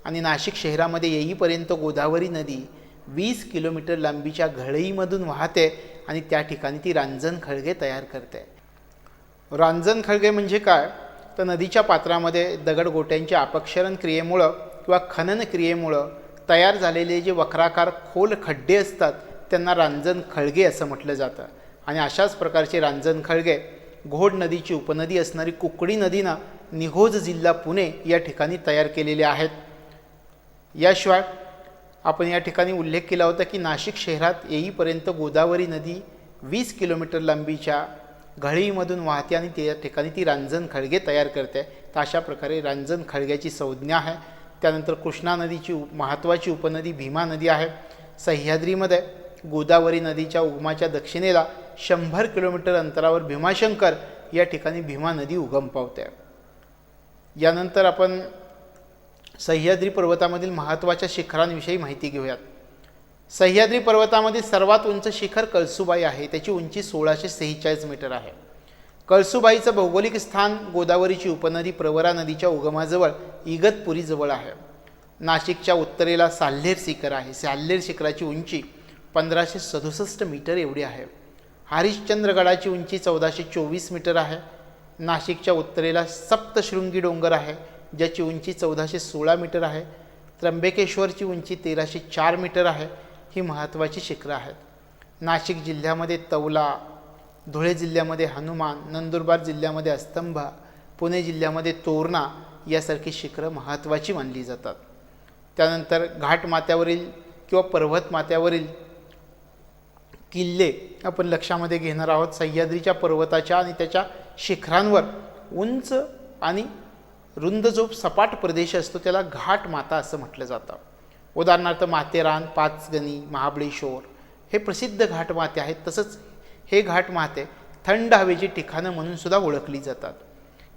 आणि नाशिक शहरामध्ये येईपर्यंत गोदावरी नदी 20 किलोमीटर लांबीच्या घळईमधून वाहते आणि त्या ठिकाणी ती रांजण खळगे तयार करते. रांजण खळगे म्हणजे काय तर नदीच्या पात्रामध्ये दगडगोट्यांच्या अपक्षरण क्रियेमुळं किंवा खनन क्रियेमुळं तयार झालेले जे वक्राकार खोल खड्डे असतात त्यांना रांजण खळगे असं म्हटलं जातं. आणि अशाच प्रकारचे रांजण खळगे घोड नदीची उपनदी असणारी कुकडी नदीनं निघोज जिल्हा पुणे या ठिकाणी तयार केलेले आहेत. याशिवाय आपण या ठिकाणी उल्लेख केला होता की नाशिक शहरात येईपर्यंत गोदावरी नदी 20 किलोमीटर लांबीच्या घळीमधून वाहते आणि त्या ठिकाणी ती रांजण खळगे तयार करते. तर अशा प्रकारे रांजण खळग्याची संज्ञा आहे. त्यानंतर कृष्णा नदीची महत्त्वाची उपनदी भीमा नदी आहे. सह्याद्रीमध्ये गोदावरी नदीच्या उगमाच्या दक्षिणेला 100 किलोमीटर अंतरावर भीमाशंकर या ठिकाणी भीमा नदी उगम पावते. यानंतर आपण सह्याद्री पर्वतामधील महत्त्वाच्या शिखरांविषयी माहिती घेऊयात. सह्याद्री पर्वतामधील सर्वात उंच शिखर कळसुबाई आहे. त्याची उंची 1646 मीटर आहे. कळसुबाईचं भौगोलिक स्थान गोदावरीची उपनदी प्रवरा नदीच्या उगमाजवळ इगतपुरीजवळ आहे. नाशिकच्या उत्तरेला साल्हेर शिखर आहे. साल्हेर शिखराची उंची 1567 मीटर एवढी आहे. हरिश्चंद्रगडाची उंची 1424 मीटर आहे. नाशिकच्या उत्तरेला सप्तशृंगी डोंगर आहे ज्याची उंची 1416 मीटर आहे. त्र्यंबकेश्वरची उंची 1304 मीटर आहे. ही महत्त्वाची शिखरं आहेत. नाशिक जिल्ह्यामध्ये तौला, धुळे जिल्ह्यामध्ये हनुमान, नंदुरबार जिल्ह्यामध्ये अस्तंभा, पुणे जिल्ह्यामध्ये तोरणा यासारखी शिखरं महत्त्वाची मानली जातात. त्यानंतर घाटमाथ्यावरील किंवा पर्वतमाथ्यावरील किल्ले आपण लक्षामध्ये घेणार आहोत. सह्याद्रीच्या पर्वताच्या आणि त्याच्या शिखरांवर उंच आणि रुंद जो सपाट प्रदेश असतो त्याला घाटमाथा असं म्हटलं जातं. उदाहरणार्थ माथेरान, पाचगणी, महाबळेश्वर हे प्रसिद्ध घाटमाथे आहेत. तसंच हे घाटमाथे थंड हवेची ठिकाणं म्हणून सुद्धा ओळखली जातात.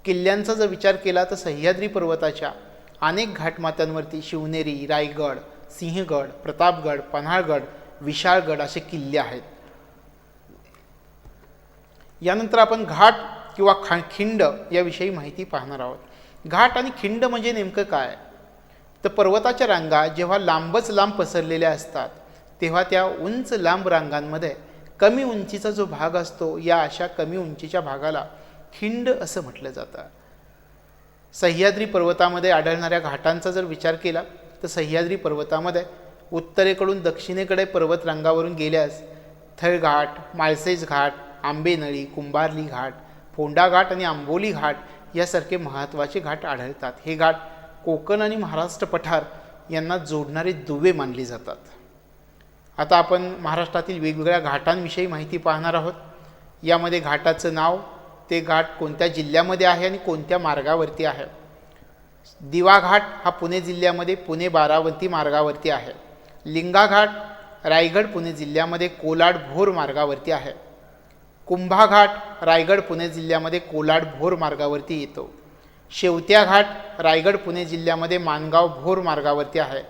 किल्ल्यांचा जर विचार केला तर सह्याद्री पर्वताच्या अनेक घाटमाथ्यांवरती शिवनेरी, रायगड, सिंहगड, प्रतापगड, पन्हाळगड, विशाळगड असे किल्ले आहेत. यानंतर आपण घाट किंवा खिंड याविषयी माहिती पाहणार आहोत. घाट आणि खिंड म्हणजे नेमकं काय? तर पर्वताच्या रांगा जेव्हा लांबच लांब पसरलेल्या असतात तेव्हा त्या उंच लांब रांगांमध्ये कमी उंचीचा जो भाग असतो या अशा कमी उंचीच्या भागाला खिंड असं म्हटलं जातं. सह्याद्री पर्वतामध्ये आढळणाऱ्या घाटांचा जर विचार केला तर सह्याद्री पर्वतामध्ये उत्तरेकडून दक्षिणेकडे पर्वतरांगावरून गेल्यास थळघाट, माळसेज घाट, आंबेनळी, कुंभारली घाट, फोंडा घाट आणि आंबोली घाट यासारखे महत्त्वाचे घाट आढळतात. हे घाट कोकण आणि महाराष्ट्र पठार यांना जोडणारे दुवे मानले जातात. आता आपण महाराष्ट्रातील वेगवेगळ्या घाटांविषयी माहिती पाहणार आहोत. यामध्ये घाटाचं नाव, ते घाट कोणत्या जिल्ह्यामध्ये आहे आणि कोणत्या मार्गावरती आहे. दिवा घाट हा पुणे जिल्ह्यामध्ये पुणे बारामती मार्गावरती आहे. लिंगा घाट रायगड पुणे जिल्ह्यामध्ये कोलाड भोर मार्गावरती आहे. कुंभा घाट रायगड पुणे जिल्ह्यामध्ये कोलाड भोर मार्गावरती येतो. शेवत्या घाट रायगड पुणे जिल्ह्यामध्ये माणगाव भोर मार्गावरती आहे.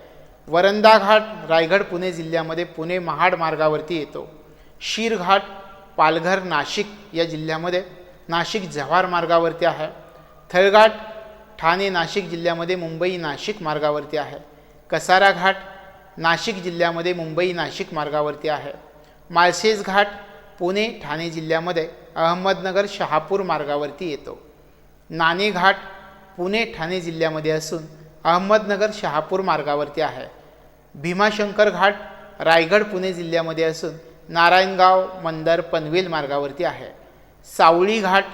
वरंदा घाट रायगड पुणे जिल्ह्यामध्ये पुणे महाड मार्गावरती येतो. शीर घाट पालघर नाशिक या जिल्ह्यामध्ये नाशिक जव्हार मार्गावरती आहे. थळघाट ठाणे नाशिक जिल्ह्यामध्ये मुंबई नाशिक मार्गावरती आहे. कसारा घाट नाशिक जिल्ह्यामध्ये मुंबई नाशिक मार्गावरती आहे. माळशेज घाट पुणे ठाणे जिल्ह्यामध्ये अहमदनगर शहापूर मार्गावरती येतो. नाणे घाट पुणे ठाणे जिल्ह्यामध्ये असून अहमदनगर शहापूर मार्गावरती आहे. भीमाशंकर घाट रायगड पुणे जिल्ह्यामध्ये असून नारायणगाव मंदर पनवेल मार्गावरती आहे. सावळी घाट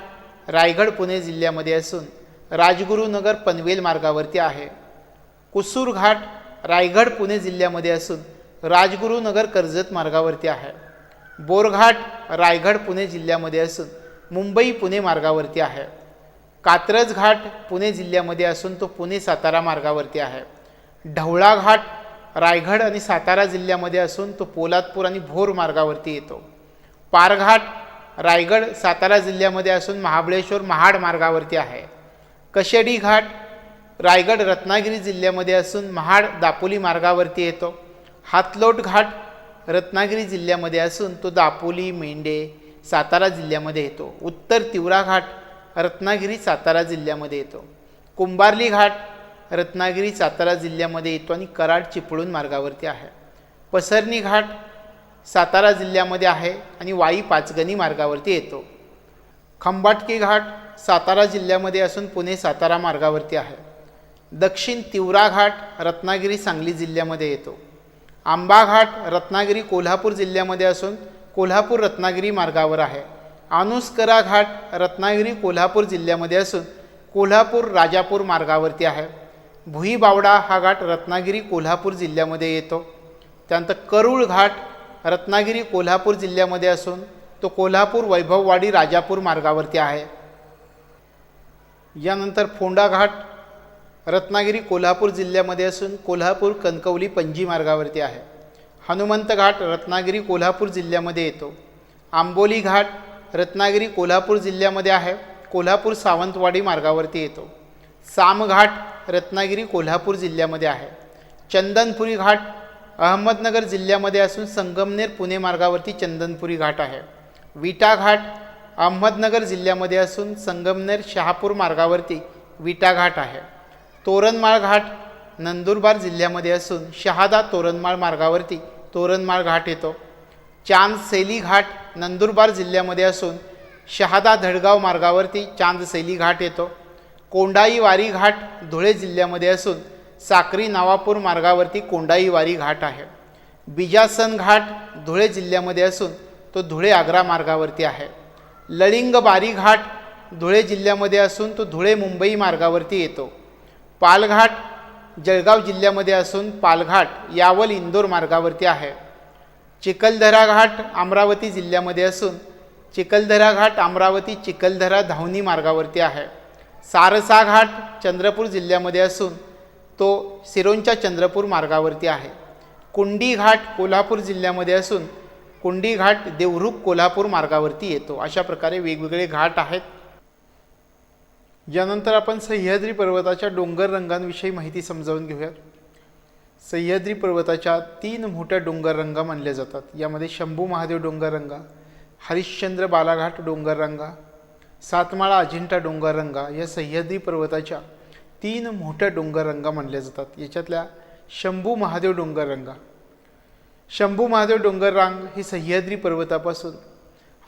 रायगड पुणे जिल्ह्यामध्ये असून राजगुरुनगर पनवेल मार्गावरती आहे. कुसूर घाट रायगड पुणे जिल्ह्यामध्ये असून राजगुरुनगर कर्जत मार्गावरती आहे. बोरघाट रायगड पुणे जिल्ह्यामध्ये असून मुंबई पुणे मार्गावरती आहे. कात्रज घाट पुणे जिल्ह्यामध्ये असून तो पुणे सातारा मार्गावरती आहे. ढवळा घाट रायगड आणि सातारा जिल्ह्यामध्ये असून तो पोलादपूर आणि भोर मार्गावरती येतो. पारघाट रायगड सातारा जिल्ह्यामध्ये असून महाबळेश्वर महाड मार्गावरती आहे. कशेडी घाट रायगड रत्नागिरी जिल्ह्यामध्ये असून महाड दापोली मार्गावरती येतो. हातलोट घाट रत्नागिरी जिल्ह्यामध्ये असून तो दापोली मेंढे सातारा जिल्ह्यामध्ये येतो. उत्तर तिवरा घाट रत्नागिरी सातारा जिल्ह्यामध्ये येतो. कुंभारली घाट रत्नागिरी सातारा जिल्ह्यामध्ये येतो आणि कराड चिपळूण मार्गावरती आहे. पसरणी घाट सातारा जिल्ह्यामध्ये आहे आणि वाई पाचगणी मार्गावरती येतो. खंबाटकी घाट सातारा जिल्ह्यामध्ये असून पुणे सातारा मार्गावरती आहे. दक्षिण तिवरा घाट रत्नागिरी सांगली जिल्ह्यामध्ये येतो. आंबा घाट रत्नागिरी कोल्हापूर जिल्ह्यामध्ये असून कोल्हापूर रत्नागिरी मार्गावर आहे. अनुस्करा घाट रत्नागिरी कोल्हापूर जिल्ह्यामध्ये असून कोल्हापूर राजापूर मार्गावरती आहे. भुईबावडा हा घाट रत्नागिरी कोल्हापूर जिल्ह्यामध्ये येतो. त्यानंतर करूळ घाट रत्नागिरी कोल्हापूर जिल्ह्यामध्ये असून तो कोल्हापूर वैभववाडी राजापूर मार्गावरती आहे. यानंतर फोंडा घाट रत्नागिरी कोल्हापूर जिल्ह्यामध्ये असून कोल्हापूर कणकवली पणजी मार्गावरती आहे. हनुमंत घाट रत्नागिरी कोल्हापूर जिल्ह्यामध्ये येतो. आंबोली घाट रत्नागिरी कोल्हापूर जिल्ह्यामध्ये आहे. कोल्हापूर सावंतवाडी मार्गावरती येतो. सामघाट रत्नागिरी कोल्हापूर जिल्ह्यामध्ये आहे. चंदनपुरी घाट अहमदनगर जिल्ह्यामध्ये असून संगमनेर पुणे मार्गावरती चंदनपुरी घाट आहे. विटा घाट अहमदनगर जिल्ह्यामध्ये असून संगमनेर शहापूर मार्गावरती विटा घाट आहे. तोरणमाळ घाट नंदुरबार जिल्ह्यामध्ये असून शहादा तोरणमाळ मार्गावरती तोरणमाळ घाट येतो. चांदसैली घाट नंदुरबार जिल्ह्यामध्ये असून शहादा धडगाव मार्गावरती चांदसैली घाट येतो. कोंडाईवारी घाट धुळे जिल्ह्यामध्ये असून साक्री नवापूर मार्गावरती कोंडाईवारी घाट आहे. बिजासन घाट धुळे जिल्ह्यामध्ये असून तो धुळे आग्रा मार्गावरती आहे. लळिंगबारी घाट धुळे जिल्ह्यामध्ये असून तो धुळे मुंबई मार्गावरती येतो. पालघाट जळगाव जिल्ह्यामध्ये असून पालघाट यावल इंदोर मार्गावरती आहे. चिखलदरा घाट अमरावती जिल्ह्यामध्ये असून चिखलदरा घाट अमरावती चिखलदरा धावणी मार्गावरती आहे. सारसा घाट चंद्रपूर जिल्ह्यामध्ये असून तो सिरोंचा चंद्रपूर मार्गावरती आहे. कुंडी घाट कोल्हापूर जिल्ह्यामध्ये असून कोंडी घाट देवरुख कोल्हापूर मार्गावरती येतो. अशा प्रकारे वेगवेगळे घाट आहेत. यानंतर आपण सह्याद्री पर्वताच्या डोंगर रंगांविषयी माहिती समजावून घेऊयात. सह्याद्री पर्वताच्या 3 मोठ्या डोंगर रंगा मानल्या जातात. यामध्ये शंभू महादेव डोंगर रंगा, हरिश्चंद्र बालाघाट डोंगर रंगा, सातमाळा अजिंठा डोंगर रंगा या सह्याद्री पर्वताच्या 3 मोठ्या डोंगर रंगा मानल्या जातात. याच्यातल्या शंभू महादेव डोंगर रंगा, शंभू महादेव डोंगर रांग ही सह्याद्री पर्वतापासून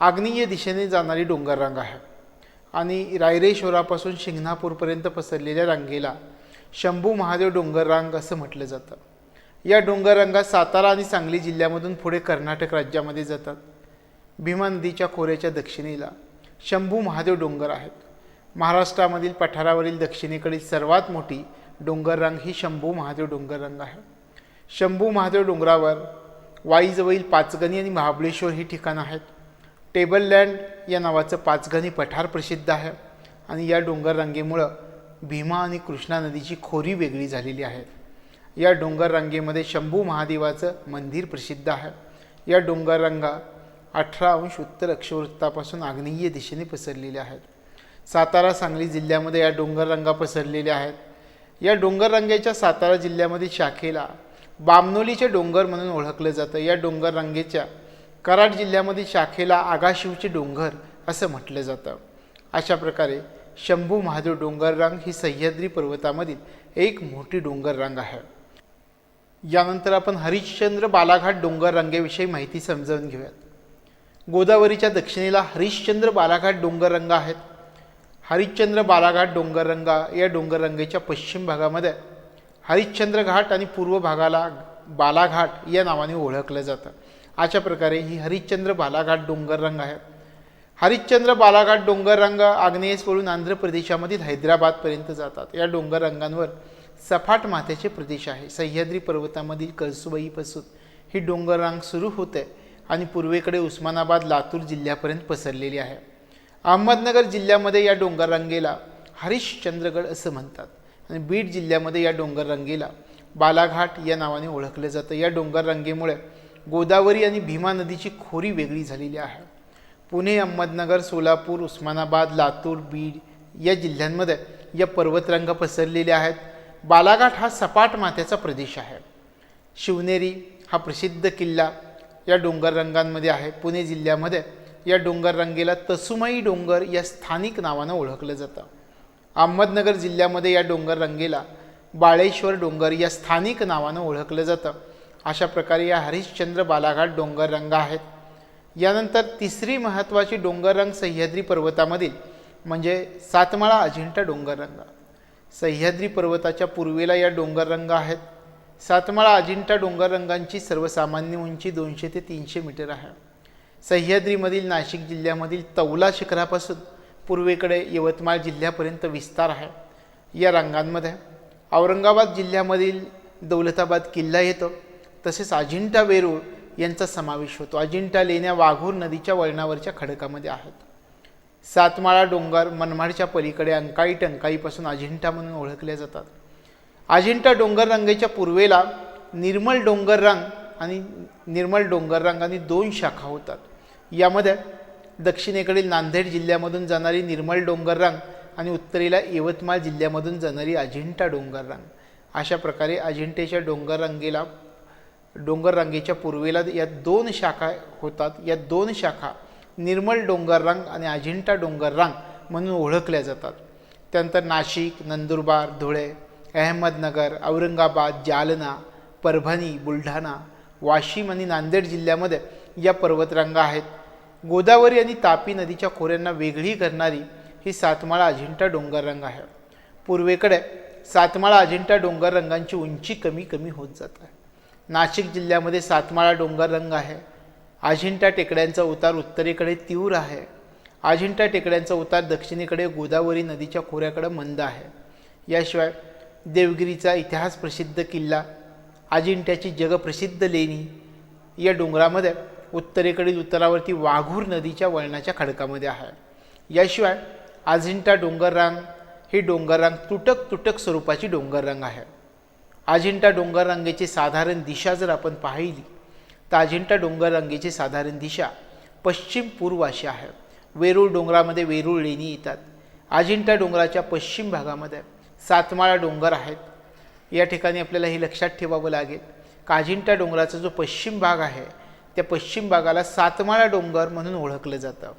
आग्नेय दिशेने जाणारी डोंगर रांग आहे आणि रायरेश्वरापासून शिंगणापूरपर्यंत पसरलेल्या रांगेला शंभू महादेव डोंगर रांग असं म्हटलं जातं. या डोंगर रांगा सातारा आणि सांगली जिल्ह्यामधून पुढे कर्नाटक राज्यामध्ये जातात. भीमा नदीच्या खोऱ्याच्या दक्षिणेला शंभू महादेव डोंगर आहेत. महाराष्ट्रामधील पठारावरील दक्षिणेकडील सर्वात मोठी डोंगर रांग ही शंभू महादेव डोंगर रांग आहे. शंभू महादेव डोंगरावर वाईजवळील पाचगणी आणि महाबळेश्वर ही ठिकाणं आहेत. टेबल लँड या नावाचं पाचगणी पठार प्रसिद्ध आहे आणि या डोंगर रांगेमुळं भीमा आणि कृष्णा नदीची खोरी वेगळी झालेली आहे. या डोंगर रांगेमध्ये शंभू महादेवाचं मंदिर प्रसिद्ध आहे. या डोंगर रांगा 18 अंश उत्तर अक्षवृत्तापासून आग्नेय दिशेने पसरलेल्या आहेत. सातारा सांगली जिल्ह्यामध्ये या डोंगर रांगा पसरलेल्या आहेत. या डोंगर रांगेच्या सातारा जिल्ह्यामध्ये शाखेला बामनोलीचे डोंगर म्हणून ओळखलं जातं. या डोंगर रांगेच्या कराड जिल्ह्यामध्ये शाखेला आगाशिवचे डोंगर असं म्हटलं जातं. अशा प्रकारे शंभू महादेव डोंगर रांग ही सह्याद्री पर्वतामधील एक मोठी डोंगर रांग आहे. यानंतर आपण हरिश्चंद्र बालाघाट डोंगर रांगेविषयी माहिती समजावून घेऊयात. गोदावरीच्या दक्षिणेला हरिश्चंद्र बालाघाट डोंगर रांगा आहेत. हरिश्चंद्र बालाघाट डोंगर रांगा या डोंगर रांगेच्या पश्चिम भागामध्ये हरिश्चंद्र घाट आणि पूर्व भागाला बालाघाट या नावाने ओळखलं जातं. अशा प्रकारे ही हरिश्चंद्र बालाघाट डोंगर रांग आहे. हरिश्चंद्र बालाघाट डोंगर रांग आग्नेयेस वळून आंध्र प्रदेशामधील हैदराबादपर्यंत जातात. या डोंगर रांगांवर सपाट माथ्याचे प्रदेश आहे. सह्याद्री पर्वतामधील कळसुबाईपासून ही डोंगर रांग सुरू होते आणि पूर्वेकडे उस्मानाबाद लातूर जिल्ह्यापर्यंत पसरलेली आहे. अहमदनगर जिल्ह्यामध्ये या डोंगर रांगेला हरिश्चंद्रगड असं म्हणतात आणि बीड जिल्ह्यामध्ये या डोंगर रांगेला बालाघाट या नावाने ओळखलं जातं. या डोंगर रांगेमुळे गोदावरी आणि भीमा नदीची खोरी वेगळी झालेली आहे. पुणे, अहमदनगर, सोलापूर, उस्मानाबाद, लातूर, बीड या जिल्ह्यांमध्ये या पर्वतरांगा पसरलेल्या आहेत. बालाघाट हा सपाट माथ्याचा प्रदेश आहे. शिवनेरी हा प्रसिद्ध किल्ला या डोंगर रांगांमध्ये आहे. पुणे जिल्ह्यामध्ये या डोंगर रांगेला तसुमाई डोंगर या स्थानिक नावानं ओळखलं जातं. अहमदनगर जिल्ह्यामध्ये या डोंगर रांगेला बाळेश्वर डोंगर या स्थानिक नावानं ओळखलं जातं. अशा प्रकारे या हरिश्चंद्र बालाघाट डोंगर रांगा आहेत. यानंतर तिसरी महत्त्वाची डोंगर रांग सह्याद्री पर्वतामधील म्हणजे सातमाळा अजिंठा डोंगर रांगा. सह्याद्री पर्वताच्या पूर्वेला या डोंगर रांगा आहेत. सातमाळा अजिंठा डोंगर रांगांची सर्वसामान्य उंची 200 ते 300 मीटर आहे. सह्याद्रीमधील नाशिक जिल्ह्यामधील तौला शिखरापासून पूर्वेकडे यवतमाळ जिल्ह्यापर्यंत विस्तार आहे. या रांगांमध्ये औरंगाबाद जिल्ह्यामधील दौलताबाद किल्ला येतो. तसेच अजिंठा वेरूळ यांचा समावेश होतो. अजिंठा लेण्या वाघूर नदीच्या वळणावरच्या खडकामध्ये आहेत. सातमाळा डोंगर मनमाडच्या पलीकडे अंकाई टंकाईपासून अजिंठा म्हणून ओळखल्या जातात. अजिंठा डोंगर रांगेच्या पूर्वेला निर्मल डोंगर रांग आणि 2 शाखा होतात. यामध्ये दक्षिणेकडील नांदेड जिल्ह्यामधून जाणारी निर्मल डोंगर रांग आणि उत्तरेला यवतमाळ जिल्ह्यामधून जाणारी अजिंठा डोंगर रांग. अशा प्रकारे अजिंठ्याच्या डोंगर रांगेच्या पूर्वेला या 2 शाखा होतात. या 2 शाखा निर्मल डोंगर रांग आणि अजिंठा डोंगर रांग म्हणून ओळखल्या जातात. त्यानंतर नाशिक, नंदुरबार, धुळे, अहमदनगर, औरंगाबाद, जालना, परभणी, बुलढाणा, वाशिम आणि नांदेड जिल्ह्यामध्ये या पर्वतरांगा आहेत. गोदावरी आणि तापी नदीच्या खोऱ्यांना वेगळी करणारी ही सातमाळा अजिंठा डोंगर रांग आहे. पूर्वेकडे सातमाळा अजिंठा डोंगर रांगांची उंची कमी कमी होत जात आहे. नाशिक जिल्ह्यामध्ये सातमाळा डोंगर रांग आहे. अजिंठा टेकड्यांचा उतार उत्तरेकडे तीव्र आहे. अजिंठा टेकड्यांचा उतार दक्षिणेकडे गोदावरी नदीच्या खोऱ्याकडे मंद आहे. याशिवाय देवगिरीचा इतिहास प्रसिद्ध किल्ला, अजिंठ्याची जगप्रसिद्ध लेणी या डोंगरामध्ये उत्तरेकडील उतारावरती वाघूर नदीच्या वळणाच्या खडकामध्ये आहे. याशिवाय अजिंठा डोंगर रांग ही डोंगर रांग तुटक स्वरूपाची डोंगर रांग आहे. अजिंठा डोंगर रांगेची साधारण दिशा जर आपण पाहिली तर अजिंठा डोंगररांगेची साधारण दिशा पश्चिम पूर्व अशी आहे. वेरूळ डोंगरामध्ये वेरूळ लेणी येतात. अजिंठा डोंगराच्या पश्चिम भागामध्ये सातमाळा डोंगर आहेत. या ठिकाणी आपल्याला हे लक्षात ठेवावं लागेल का अजिंठा डोंगराचा जो पश्चिम भाग आहे त्या पश्चिम भागाला सातमाळा डोंगर म्हणून ओळखलं जातं.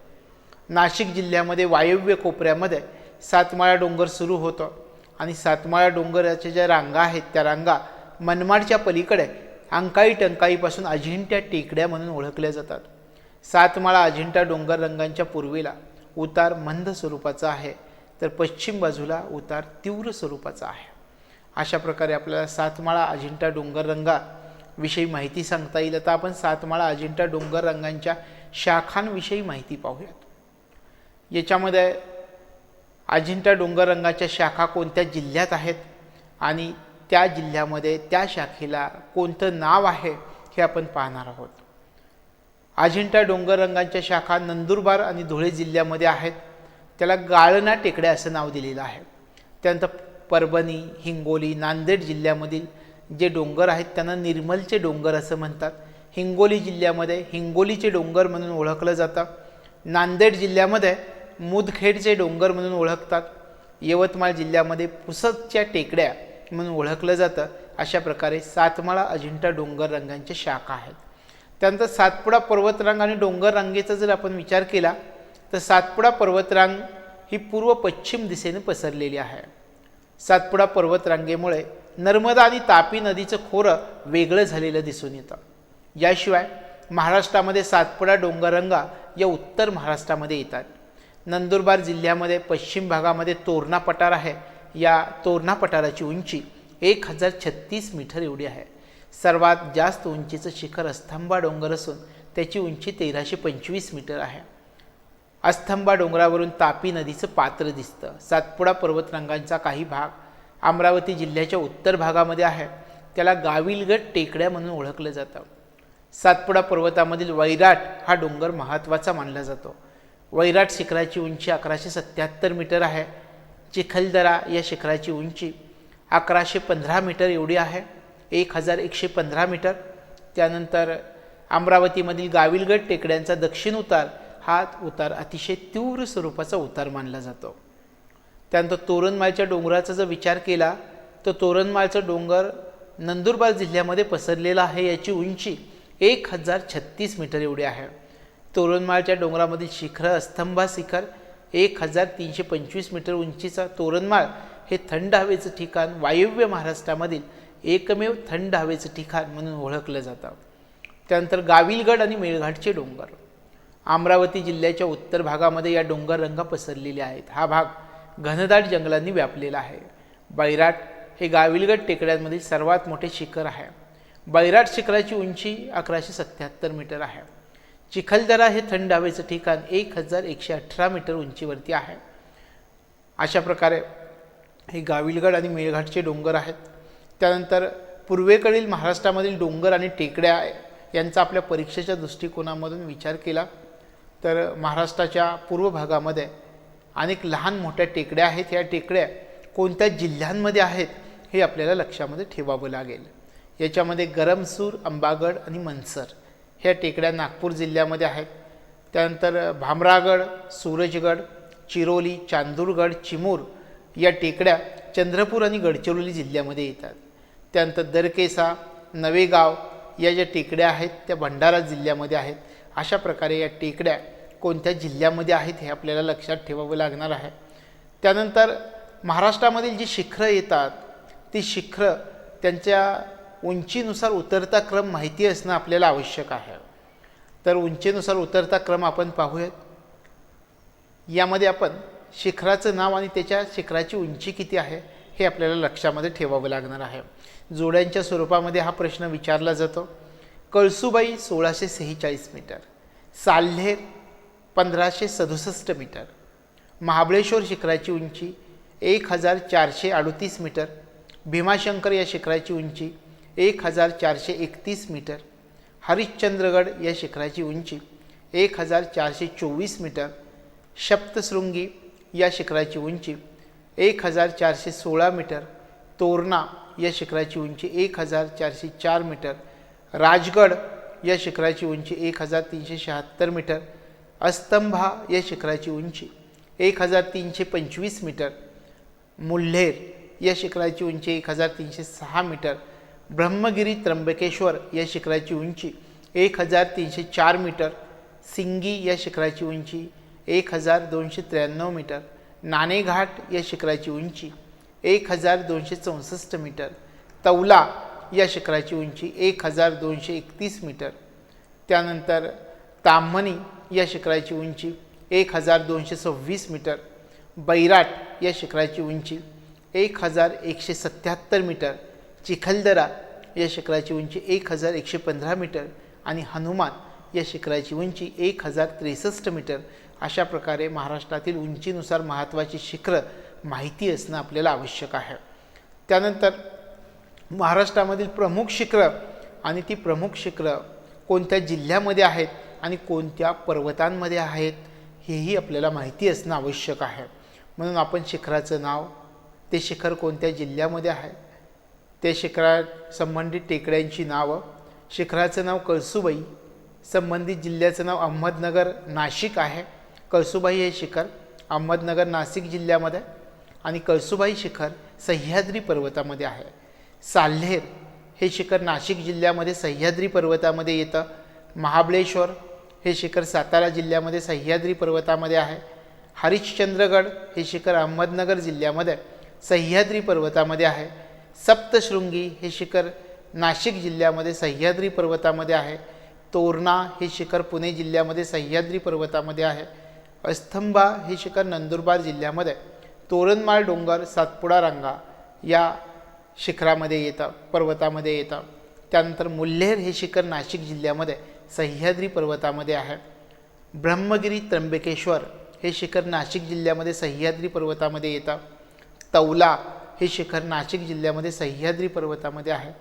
नाशिक जिल्ह्यामध्ये वायव्य कोपऱ्यामध्ये सातमाळा डोंगर सुरू होतं आणि सातमाळा डोंगराच्या ज्या रांगा आहेत त्या रांगा मनमाडच्या पलीकडे अंकाई टंकाईपासून अजिंठा टेकड्या म्हणून ओळखल्या जातात. सातमाळा अजिंठा डोंगररांगांच्या पूर्वेला उतार मंद स्वरूपाचा आहे तर पश्चिम बाजूला उतार तीव्र स्वरूपाचा आहे. अशा प्रकारे आपल्याला सातमाळा अजिंठा डोंगररांगाविषयी माहिती सांगता येईल. आता आपण सातमाळा अजिंठा डोंगररांगांच्या शाखांविषयी माहिती पाहूयात. याच्यामध्ये अजिंठा डोंगररांगाच्या शाखा कोणत्या जिल्ह्यात आहेत आणि त्या जिल्ह्यामध्ये त्या शाखेला कोणतं नाव आहे हे आपण पाहणार आहोत. अजिंठा डोंगररांगांच्या शाखा नंदुरबार आणि धुळे जिल्ह्यामध्ये आहेत. त्याला गाळणा टेकड्या असं नाव दिलेलं आहे. त्यानंतर परभणी, हिंगोली, नांदेड जिल्ह्यामधील जे डोंगर आहेत त्यांना निर्मलचे डोंगर असं म्हणतात. हिंगोली जिल्ह्यामध्ये हिंगोलीचे डोंगर म्हणून ओळखलं जातं. नांदेड जिल्ह्यामध्ये मुदखेडचे डोंगर म्हणून ओळखतात. यवतमाळ जिल्ह्यामध्ये पुसदच्या टेकड्या म्हणून ओळखलं जातं. अशा प्रकारे सातमाळा अजिंठा डोंगररांगांच्या शाखा आहेत. त्यानंतर सातपुडा पर्वतरांग आणि डोंगररांगेचा जर आपण विचार केला तर सातपुडा पर्वतरांग ही पूर्व पश्चिम दिशेने पसरलेली आहे. सातपुडा पर्वतरांगेमुळे नर्मदा आणि तापी नदीचं खोरं वेगळं झालेलं दिसून येतं. याशिवाय महाराष्ट्रामध्ये सातपुडा डोंगररांगा या उत्तर महाराष्ट्रामध्ये येतात. नंदुरबार जिल्ह्यामध्ये पश्चिम भागामध्ये तोरणा पठार आहे. या तोरणा पठाराची उंची 1036 मीटर एवढी आहे. सर्वात जास्त उंचीचं शिखर अस्तंबा डोंगर असून त्याची उंची 1325 मीटर आहे. अस्तंबा डोंगरावरून तापी नदीचं पात्र दिसतं. सातपुडा पर्वतरांगांचा काही भाग अमरावती जिल्ह्याच्या उत्तर भागामध्ये आहे. त्याला गाविलगड टेकड्या म्हणून ओळखलं जातं. सातपुडा पर्वतामधील वैराट हा डोंगर महत्त्वाचा मानला जातो. वैराट शिखराची उंची 1177 मीटर आहे. चिखलदरा या शिखराची उंची 1115 मीटर एवढी आहे, 1115 मीटर. त्यानंतर अमरावतीमधील गाविलगड टेकड्यांचा दक्षिण उतार हा उतार अतिशय तीव्र स्वरूपाचा उतार मानला जातो. त्यानंतर तोरणमाळच्या डोंगराचा जर विचार केला तर तोरणमाळचा डोंगर नंदुरबार जिल्ह्यामध्ये पसरलेला आहे. याची उंची 1036 मीटर एवढी आहे. तोरणमाळच्या डोंगरामधील शिखर अस्तंबा शिखर 1325 मीटर उंचीचा. तोरणमाळ हे थंड हवेचं ठिकाण वायव्य महाराष्ट्रामधील एकमेव थंड हवेचं ठिकाण म्हणून ओळखलं जातं. त्यानंतर गाविलगड आणि मेळघाटचे डोंगर अमरावती जिल्ह्याच्या उत्तर भागामध्ये या डोंगररांगा पसरलेल्या आहेत. हा भाग घनदाट जंगलांनी व्यापलेला आहे. बैराट हे गाविलगड टेकड्यांमधील सर्वात मोठे शिखर आहे. बैराट शिखराची उंची 1177 मीटर आहे. चिखलदरा हे थंड हवेचं ठिकाण 1118 मीटर उंचीवरती आहे. अशा प्रकारे हे गाविलगड आणि मेळघाटचे डोंगर आहेत. त्यानंतर पूर्वेकडील महाराष्ट्रामधील डोंगर आणि टेकड्या यांचा आपल्या परीक्षेच्या दृष्टिकोनामधून विचार केला तर महाराष्ट्राच्या पूर्व भागामध्ये अनेक लहान मोठ्या टेकड्या आहेत. या टेकड्या कोणत्या जिल्ह्यांमध्ये आहेत हे आपल्याला लक्षामध्ये ठेवावं लागेल. याच्यामध्ये गरमसूर, अंबागड आणि मनसर ह्या टेकड्या नागपूर जिल्ह्यामध्ये आहेत. त्यानंतर भामरागड, सूरजगड, चिरोली, चांदूरगड, चिमूर या टेकड्या चंद्रपूर आणि गडचिरोली जिल्ह्यामध्ये येतात. त्यानंतर दरकेसा, नवेगाव या ज्या टेकड्या आहेत त्या भंडारा जिल्ह्यामध्ये आहेत. अशा प्रकारे या टेकड्या कोणत्या जिल्ह्यामध्ये आहेत हे आपल्याला लक्षात ठेवावं लागणार आहे. त्यानंतर महाराष्ट्रामधील जी शिखरं येतात ती शिखरं त्यांच्या उंचीनुसार उतरता क्रम माहिती असणं आपल्याला आवश्यक आहे. तर उंचीनुसार उतरता क्रम आपण पाहूयात. यामध्ये आपण शिखराचं नाव आणि त्याच्या शिखराची उंची किती आहे हे आपल्याला लक्षामध्ये ठेवावं लागणार आहे. जोड्यांच्या स्वरूपामध्ये हा प्रश्न विचारला जातो. कळसुबाई 1646 मीटर, साल्हेर 1567 मीटर, महाबळेश्वर शिखराची उंची 1438 मीटर, भीमाशंकर या शिखराची उंची 1431 मीटर, हरिश्चंद्रगड या शिखराची उंची 1424 मीटर, सप्तशृंगी या शिखराची उंची 1416 मीटर, तोरणा या शिखराची उंची 1404 मीटर, राजगड या शिखराची उंची 1376 मीटर, अस्तंभा या शिखराची उंची 1325 मीटर, मुल्हेर या शिखराची उंची 1306 मीटर, ब्रह्मगिरी त्र्यंबकेश्वर या शिखराची उंची 1304 मीटर, सिंगी या शिखराची उंची 1293 मीटर, नाणेघाट या शिखराची उंची 1264 मीटर, तौला या शिखराची उंची 1231 मीटर, त्यानंतर ताम्हनी या शिखराची उंची 1226 मीटर, बैराट या शिखराची उंची 1177 मीटर, चिखलदरा या शिखराची उंची 1115 मीटर आणि हनुमान या शिखराची उंची 1063 मीटर. अशा प्रकारे महाराष्ट्रातील उंचीनुसार महत्त्वाची शिखरं माहिती असणं आपल्याला आवश्यक आहे. त्यानंतर महाराष्ट्रामधील प्रमुख शिखरं आणि ती प्रमुख शिखरं कोणत्या जिल्ह्यामध्ये आहेत आणि कोणत्या पर्वतांमध्ये आहेत हेही आपल्याला माहिती असणं आवश्यक आहे. म्हणून आपण शिखराचं नाव, ते शिखर कोणत्या जिल्ह्यामध्ये आहे, ते शिखरा संबंधित टेकड्यांची नावं, शिखराचं नाव कळसूबाई, संबंधित जिल्ह्याचं नाव अहमदनगर नाशिक आहे. कळसूबाई हे शिखर अहमदनगर नाशिक जिल्ह्यामध्ये आणि कळसूबाई शिखर सह्याद्री पर्वतामध्ये आहे. साल्हेर हे शिखर नाशिक जिल्ह्यामध्ये सह्याद्री पर्वतामध्ये येतं. महाबळेश्वर हे शिखर सातारा जिल्ह्यामध्ये सह्याद्री पर्वतामध्ये आहे. हरिश्चंद्रगड हे शिखर अहमदनगर जिल्ह्यामध्ये सह्याद्री पर्वतामध्ये आहे. सप्तशृंगी हे शिखर नाशिक जिल्ह्यामध्ये सह्याद्री पर्वतामध्ये आहे. तोरणा हे शिखर पुणे जिल्ह्यामध्ये सह्याद्री पर्वतामध्ये आहे. अस्तंबा हे शिखर नंदुरबार जिल्ह्यामध्ये तोरणमाळ डोंगर सातपुडा रांगा या शिखरामध्ये येतं, पर्वतामध्ये येतं. त्यानंतर मुल्हेर हे शिखर नाशिक जिल्ह्यामध्ये सह्याद्री पर्वतामध्ये आहे. ब्रह्मगिरी त्र्यंबकेश्वर हे शिखर नाशिक जिल्ह्यामध्ये सह्याद्री पर्वतामध्ये येतं. तौला हे शिखर नाशिक जिल्ह्यामध्ये सह्याद्री पर्वतामध्ये आहे.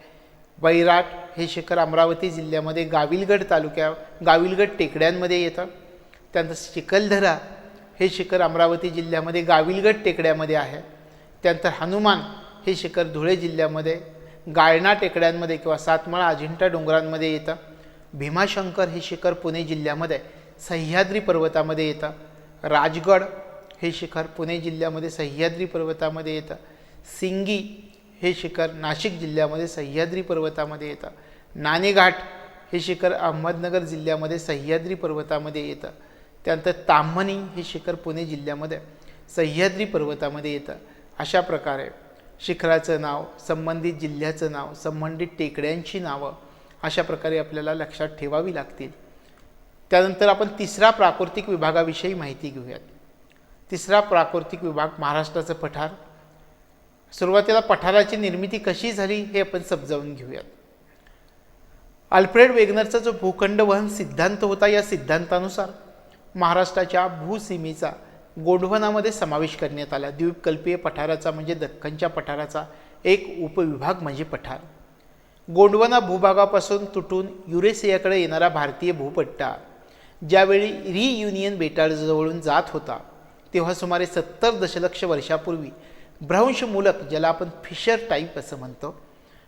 बैराट हे शिखर अमरावती जिल्ह्यामध्ये गाविलगड टेकड्यांमध्ये येतं. त्यानंतर चिखलदरा हे शिखर अमरावती जिल्ह्यामध्ये गाविलगड टेकड्यामध्ये आहे. त्यानंतर हनुमान हे शिखर धुळे जिल्ह्यामध्ये गायना टेकड्यांमध्ये किंवा सातमाळा अजिंठा डोंगरांमध्ये येतं. भीमाशंकर हे शिखर पुणे जिल्ह्यामध्ये सह्याद्री पर्वतामध्ये येतं. राजगड हे शिखर पुणे जिल्ह्यामध्ये सह्याद्री पर्वतामध्ये येतं. सिंगी हे शिखर नाशिक जिल्ह्यामध्ये सह्याद्री पर्वतामध्ये येतं. नाणेघाट हे शिखर अहमदनगर जिल्ह्यामध्ये सह्याद्री पर्वतामध्ये येतं. त्यानंतर ताम्हनी हे शिखर पुणे जिल्ह्यामध्ये सह्याद्री पर्वतामध्ये येतं. अशा प्रकारे शिखराचं नाव, संबंधित जिल्ह्याचं नाव, संबंधित टेकड्यांची नावं अशा प्रकारे आपल्याला लक्षात ठेवावी लागतील. त्यानंतर आपण तिसरा प्राकृतिक विभागाविषयी माहिती घेऊयात. तिसरा प्राकृतिक विभाग महाराष्ट्राचं पठार. सुरुवातीला पठाराची निर्मिती कशी झाली हे आपण समजावून घेऊयात. अल्फ्रेड वेगनरचा जो भूखंड वहन सिद्धांत होता, या सिद्धांतानुसार महाराष्ट्राच्या भूसीमेचा गोंडवनामध्ये समावेश करण्यात आला. द्वीपकल्पीय पठाराचा म्हणजे दख्खनच्या पठाराचा एक उपविभाग म्हणजे पठार. गोंडवना भूभागापासून तुटून युरेशियाकडे येणारा भारतीय भूपट्टा ज्यावेळी रियुनियन बेटाजवळून जात होता, तेव्हा सुमारे 70 दशलक्ष वर्षापूर्वी भ्रंशमूलक, ज्याला आपण फिशर टाईप असं म्हणतो.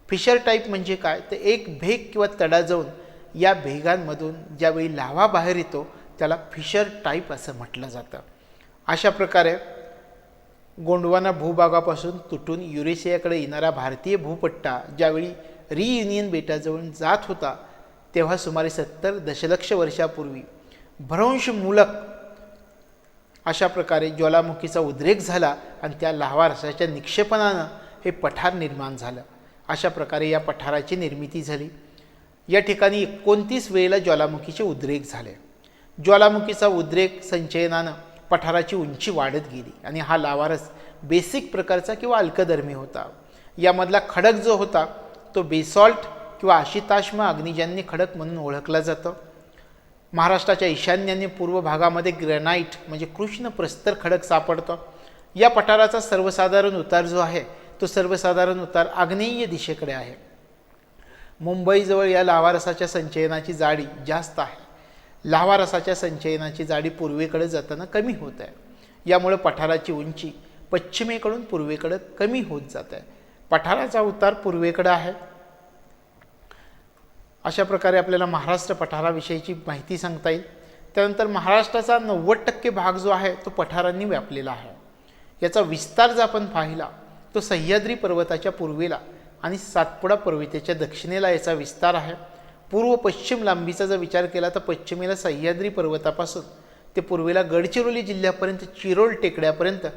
फिशर टाईप म्हणजे काय, तर एक भेग किंवा तडा जाऊन या भेगांमधून ज्यावेळी लाव्हा बाहेर येतो त्याला फिशर टाईप असं म्हटलं जातं. अशा प्रकारे गोंडवाना भूभागापासून तुटून युरेशियाकडे येणारा भारतीय भूपट्टा ज्यावेळी रियुनियन बेटाजवळून जात होता, तेव्हा सुमारे 70 दशलक्ष वर्षापूर्वी भ्रंशमूलक अशा प्रकारे ज्वालामुखीचा उद्रेक झाला आणि त्या लाव्हा रसाच्या निक्षेपणानं हे पठार निर्माण झालं. अशा प्रकारे या पठाराची निर्मिती झाली. या ठिकाणी 29 वेळेला ज्वालामुखीचे उद्रेक झाले. ज्वालामुखीचा उद्रेक संचयनानं पठाराची उंची वाढत गेली आणि हा लावारस बेसिक प्रकारचा किंवा अल्कधर्मी होता. यामधला खडक जो होता तो बेसॉल्ट किंवा आशिताश्म अग्निजन्य खडक म्हणून ओळखला जातो. महाराष्ट्राच्या ईशान्यान्य पूर्व भागामध्ये ग्रॅनाइट म्हणजे कृष्ण प्रस्तर खडक सापडतो. या पठाराचा सर्वसाधारण उतार जो आहे तो सर्वसाधारण उतार आग्नेय दिशेकडे आहे. मुंबईजवळ या लाव्हारसाच्या संचयनाची जाडी जास्त आहे. लाव्हारसाच्या संचयनाची जाडी पूर्वेकडे जाताना कमी होत आहे. यामुळे पठाराची उंची पश्चिमेकडून पूर्वेकडे कमी होत जात आहे. पठाराचा उतार पूर्वेकडे आहे अशा प्रकारे आपल्याला महाराष्ट्र पठाराविषयीची माहिती सांगता येईल. त्यानंतर महाराष्ट्राचा 90% भाग जो आहे तो पठारांनी व्यापलेला आहे. याचा विस्तार जर आपण पाहिला तो सह्याद्री पर्वताच्या पूर्वेला आणि सातपुडा पर्वताच्या दक्षिणेला याचा विस्तार आहे. पूर्व पश्चिम लांबीचा जर विचार केला तर पश्चिमेला सह्याद्री पर्वतापासून ते पूर्वेला गडचिरोली जिल्ह्यापर्यंत चिरोल टेकड्यापर्यंत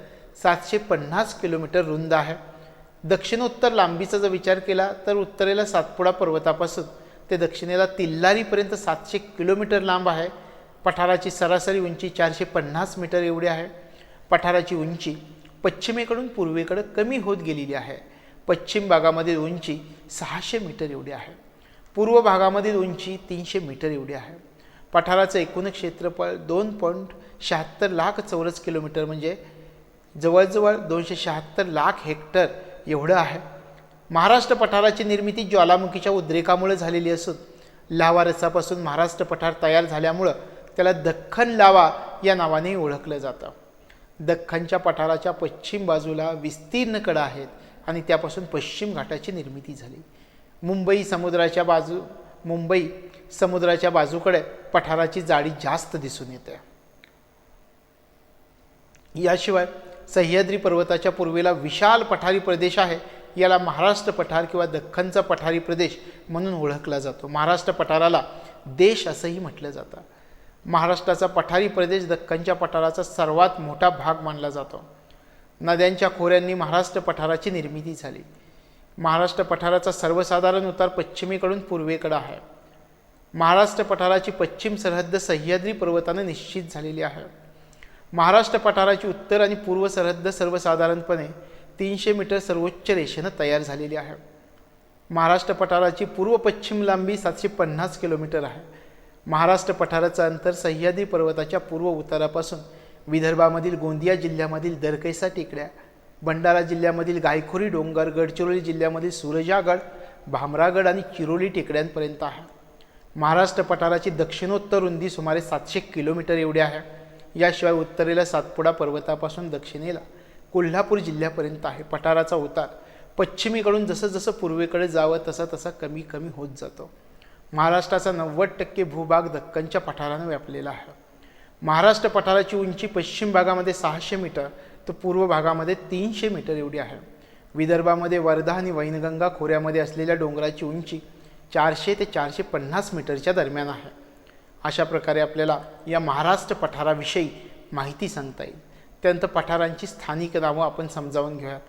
750 किलोमीटर रुंद आहे. दक्षिणोत्तर लांबीचा जर विचार केला तर उत्तरेला सातपुडा पर्वतापासून ते दक्षिणेला तिल्लारीपर्यंत 700 किलोमीटर लांब आहे. पठाराची सरासरी उंची 450 मीटर एवढी आहे. पठाराची उंची पश्चिमेकडून पूर्वेकडे कमी होत गेलेली आहे. पश्चिम भागामधील उंची 600 मीटर एवढी आहे. पूर्व भागामधील उंची 300 मीटर एवढी आहे. पठाराचं एकूण क्षेत्रफळ 2.76 लाख चौरस किलोमीटर म्हणजे जवळजवळ 276 लाख हेक्टर एवढं आहे. महाराष्ट्र पठाराची निर्मिती ज्वालामुखीच्या उद्रेकामुळे झालेली असून लावा रसापासून महाराष्ट्र पठार तयार झाल्यामुळं त्याला दख्खन लावा या नावाने ओळखलं जातं. दख्खनच्या पठाराच्या पश्चिम बाजूला विस्तीर्ण कडा आहेत आणि त्यापासून पश्चिम घाटाची निर्मिती झाली. मुंबई समुद्राच्या बाजूकडे पठाराची जाडी जास्त दिसून येते. याशिवाय सह्याद्री पर्वताच्या पूर्वेला विशाल पठारी प्रदेश आहे. याला महाराष्ट्र पठार किंवा दख्खनचा पठारी प्रदेश म्हणून ओळखला जातो. महाराष्ट्र पठाराला देश असंही म्हटलं जातं. महाराष्ट्राचा पठारी प्रदेश दख्खनच्या पठाराचा सर्वात मोठा भाग मानला जातो. नद्यांच्या खोऱ्यांनी महाराष्ट्र पठाराची निर्मिती झाली. महाराष्ट्र पठाराचा सर्वसाधारण उतार पश्चिमेकडून पूर्वेकडे आहे. महाराष्ट्र पठाराची पश्चिम सरहद्द सह्याद्री पर्वताने निश्चित झालेली आहे. महाराष्ट्र पठाराची उत्तर आणि पूर्व सरहद्द सर्वसाधारणपणे 300 मीटर सर्वोच्च रेषेनं तयार झालेली आहे. महाराष्ट्र पठाराची पूर्व पश्चिम लांबी 750 किलोमीटर आहे. महाराष्ट्र पठाराचं अंतर सह्याद्री पर्वताच्या पूर्व उतारापासून विदर्भामधील गोंदिया जिल्ह्यामधील दरकैसा टेकड्या, भंडारा जिल्ह्यामधील गायखोरी डोंगर, गडचिरोली जिल्ह्यामधील सुरजागड, भामरागड आणि चिरोली टेकड्यांपर्यंत आहे. महाराष्ट्र पठाराची दक्षिणोत्तर रुंदी सुमारे 700 किलोमीटर एवढी आहे. याशिवाय उत्तरेला सातपुडा पर्वतापासून दक्षिणेला कोल्हापूर जिल्ह्यापर्यंत आहे. पठाराचा उतार पश्चिमेकडून जसं जसं पूर्वेकडे जावं तसा तसा कमी कमी होत जातो. महाराष्ट्राचा 90% भूभाग दख्खनच्या पठारानं व्यापलेला आहे. महाराष्ट्र पठाराची उंची पश्चिम भागामध्ये 600 मीटर तर पूर्व भागामध्ये 300 मीटर एवढी आहे. विदर्भामध्ये वर्धा आणि वैनगंगा खोऱ्यामध्ये असलेल्या डोंगराची उंची 400 ते 450 मीटरच्या दरम्यान आहे. अशा प्रकारे आपल्याला या महाराष्ट्र पठाराविषयी माहिती सांगता येईल. त्यानंतर पठारांची स्थानिक नावं आपण समजावून घेऊयात.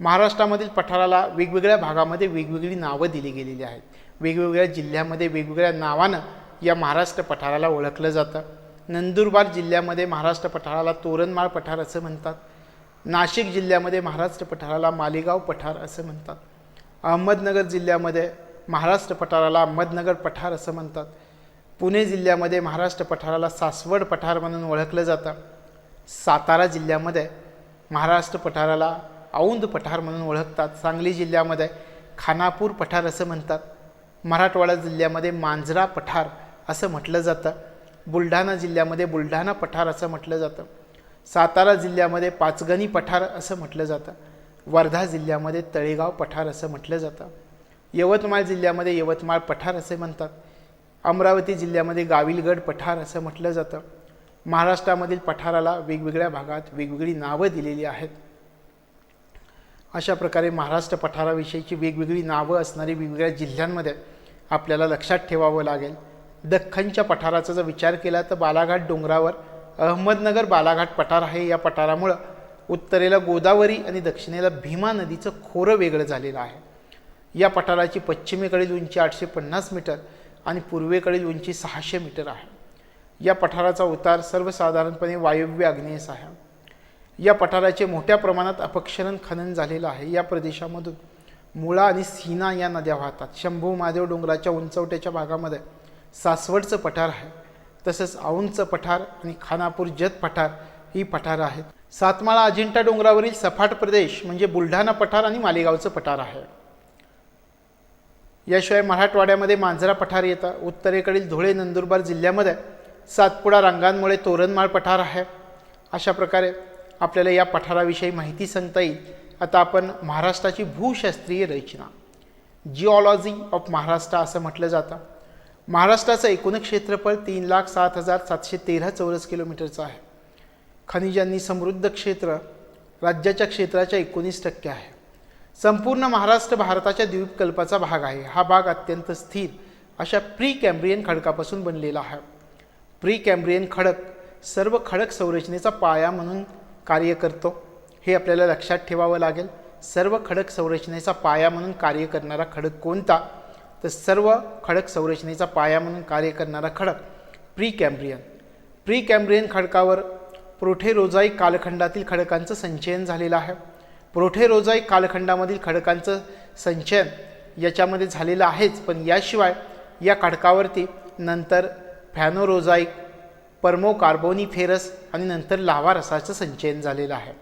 महाराष्ट्रामधील पठाराला वेगवेगळ्या भागामध्ये वेगवेगळी नावं दिली गेलेली आहेत. वेगवेगळ्या जिल्ह्यामध्ये वेगवेगळ्या नावानं या महाराष्ट्र पठाराला ओळखलं जातं. नंदुरबार जिल्ह्यामध्ये महाराष्ट्र पठाराला तोरणमाळ पठार असं म्हणतात. नाशिक जिल्ह्यामध्ये महाराष्ट्र पठाराला मालेगाव पठार असं म्हणतात. अहमदनगर जिल्ह्यामध्ये महाराष्ट्र पठाराला अहमदनगर पठार असं म्हणतात. पुणे जिल्ह्यामध्ये महाराष्ट्र पठाराला सासवड पठार म्हणून ओळखलं जातं. सातारा जिल्ह्यामध्ये महाराष्ट्र पठाराला औंध पठार म्हणून ओळखतात. सांगली जिल्ह्यामध्ये खानापूर पठार असं म्हणतात. मराठवाडा जिल्ह्यामध्ये मांजरा पठार असं म्हटलं जातं. बुलढाणा जिल्ह्यामध्ये बुलढाणा पठार असं म्हटलं जातं. सातारा जिल्ह्यामध्ये पाचगणी पठार असं म्हटलं जातं. वर्धा जिल्ह्यामध्ये तळेगाव पठार असं म्हटलं जातं. यवतमाळ जिल्ह्यामध्ये यवतमाळ पठार असे म्हणतात. अमरावती जिल्ह्यामध्ये गाविलगड पठार असं म्हटलं जातं. महाराष्ट्रामधील पठाराला वेगवेगळ्या भागात वेगवेगळी नावं दिलेली आहेत. अशा प्रकारे महाराष्ट्र पठाराविषयीची वेगवेगळी नावं असणारी वेगवेगळ्या जिल्ह्यांमध्ये आपल्याला लक्षात ठेवावं लागेल. दख्खनच्या पठाराचा जर विचार केला तर बालाघाट डोंगरावर अहमदनगर बालाघाट पठार आहे. या पठारामुळं उत्तरेला गोदावरी आणि दक्षिणेला भीमा नदीचं खोरं वेगळं झालेलं आहे. या पठाराची पश्चिमेकडील उंची 850 मीटर आणि पूर्वेकडील उंची 600 मीटर आहे. या पठाराचा उतार सर्वसाधारणपणे वायव्य आग्नेयस आहे. या पठाराचे मोठ्या प्रमाणात अपक्षरण खनन झालेलं आहे. या प्रदेशामधून मुळा आणि सीना या नद्या वाहतात. शंभू महादेव डोंगराच्या उंचवट्याच्या भागामध्ये सासवडचं पठार आहे. तसंच औंधचं पठार आणि खानापूर जत पठार ही पठारं आहेत. सातमाळा अजिंठा डोंगरावरील सपाट प्रदेश म्हणजे बुलढाणा पठार आणि मालेगावचं पठार आहे. याशिवाय मराठवाड्यामध्ये मांजरा पठार येतं. उत्तरेकडील धुळे नंदुरबार जिल्ह्यामध्ये सातपुडा रांगांमुळे तोरणमाळ पठार आहे. अशा प्रकारे आपल्याला या पठाराविषयी माहिती सांगता येईल. आता आपण महाराष्ट्राची भूशास्त्रीय रचना जिओलॉजी ऑफ महाराष्ट्र असं म्हटलं जातं. महाराष्ट्राचं एकूण क्षेत्रफळ 3,07,713 चौरस किलोमीटरचं आहे. खनिजांनी समृद्ध क्षेत्र राज्याच्या क्षेत्राच्या 19% आहे. संपूर्ण महाराष्ट्र भारताच्या द्वीपकल्पाचा भाग आहे. हा भाग अत्यंत स्थिर अशा प्री कॅम्ब्रियन खडकापासून बनलेला आहे. प्री कॅम्ब्रियन खडक सर्व खडक संरचनेचा पाया म्हणून कार्य करतो. हे आपल्याला लक्षात ठेवावं लागेल. सर्व खडक संरचनेचा पाया म्हणून कार्य करणारा खडक कोणता, तर सर्व खडक संरचनेचा पाया म्हणून कार्य करणारा खडक प्री कॅम्ब्रियन. प्री कॅम्ब्रियन खडकावर प्रोटेरोझोइक कालखंडातील खडकांचं संचयन झालेलं आहे. प्रोटेरोझोइक कालखंडामधील खडकांचं संचयन याच्यामध्ये झालेलं आहेच, पण याशिवाय या खडकावरती नंतर फॅनोरोझोइक, पर्मोकार्बोनिफेरस आणि नंतर लाव्हा रसाचं संचयन झालेलं आहे.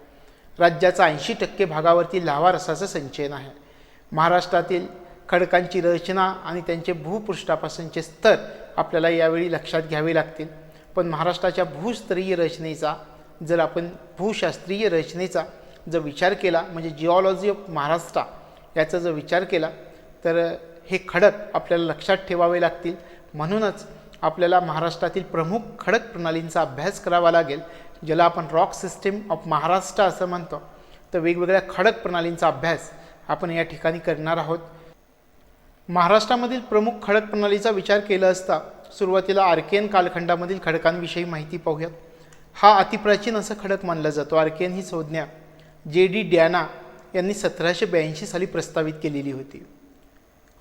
राज्याचा 80% भागावरती लाव्हा रसाचं संचयन आहे. महाराष्ट्रातील खडकांची रचना आणि त्यांचे भूपृष्ठापासूनचे स्तर आपल्याला यावेळी लक्षात घ्यावे लागतील. पण महाराष्ट्राच्या भूस्तरीय रचनेचा जर आपण भूशास्त्रीय रचनेचा जर विचार केला, म्हणजे जिओलॉजी ऑफ महाराष्ट्र याचा जर विचार केला, तर हे खडक आपल्याला लक्षात ठेवावे लागतील. म्हणूनच आपल्याला महाराष्ट्रातील प्रमुख खडक प्रणालींचा अभ्यास करावा लागेल, ज्याला आपण रॉक सिस्टीम ऑफ महाराष्ट्र असं म्हणतो. तर वेगवेगळ्या खडक प्रणालींचा अभ्यास आपण या ठिकाणी करणार आहोत. महाराष्ट्रामधील प्रमुख खडक प्रणालीचा विचार केला असता सुरुवातीला आर्कियन कालखंडामधील खडकांविषयी माहिती पाहूयात. हा अतिप्राचीन असा खडक मानला जातो. आर्कियन ही संज्ञा J.D. डॅना यांनी 1782 साली प्रस्तावित केलेली होती.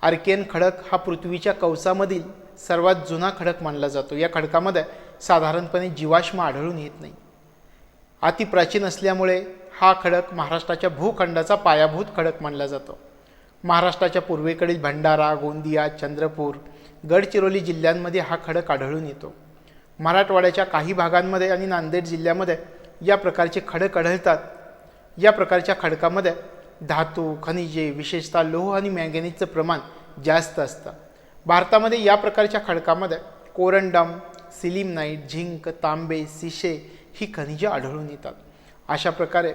आर्कियन खडक हा पृथ्वीच्या कवचामधील सर्वात जुना खडक मानला जातो. या खडकामध्ये साधारणपणे जीवाश्म आढळून येत नाही. अतिप्राचीन असल्यामुळे हा खडक महाराष्ट्राच्या भूखंडाचा पायाभूत खडक मानला जातो. महाराष्ट्राच्या पूर्वेकडील भंडारा, गोंदिया, चंद्रपूर, गडचिरोली जिल्ह्यांमध्ये हा खडक आढळून येतो. मराठवाड्याच्या काही भागांमध्ये आणि नांदेड जिल्ह्यामध्ये या प्रकारचे खडक आढळतात. या प्रकारच्या खडकामध्ये धातू, खनिजे, विशेषतः लोह आणि मॅंगनीजचं प्रमाण जास्त असतं. भारतामध्ये या प्रकारच्या खडकामध्ये कोरंडम, सिलिमनाइट, झिंक, तांबे, सिशे ही खनिजे आढळून येतात. अशा प्रकारे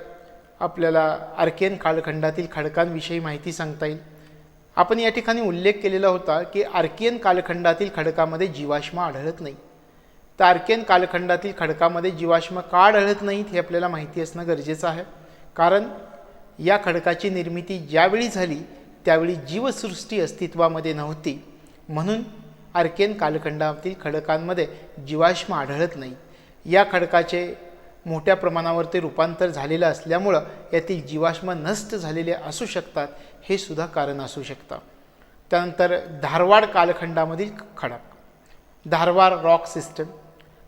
आपल्याला आर्कियन कालखंडातील खडकांविषयी माहिती सांगता येईल. आपण या ठिकाणी उल्लेख केलेला होता की आर्कियन कालखंडातील खडकामध्ये जीवाश्म आढळत नाही. तर आर्कियन कालखंडातील खडकामध्ये जीवाश्म का आढळत नाहीत हे आपल्याला माहिती असणं गरजेचं आहे. कारण या खडकाची निर्मिती ज्यावेळी झाली त्यावेळी जीवसृष्टी अस्तित्वामध्ये नव्हती. म्हणून आर्कियन कालखंडातील खडकांमध्ये जीवाश्म आढळत नाही. या खडकाचे मोठ्या प्रमाणावर ते रूपांतर झालेलं असल्यामुळं यातील जीवाश्म नष्ट झालेले असू शकतात, हे सुद्धा कारण असू शकतं. त्यानंतर धारवाड कालखंडामधील खडक, धारवाड रॉक सिस्टम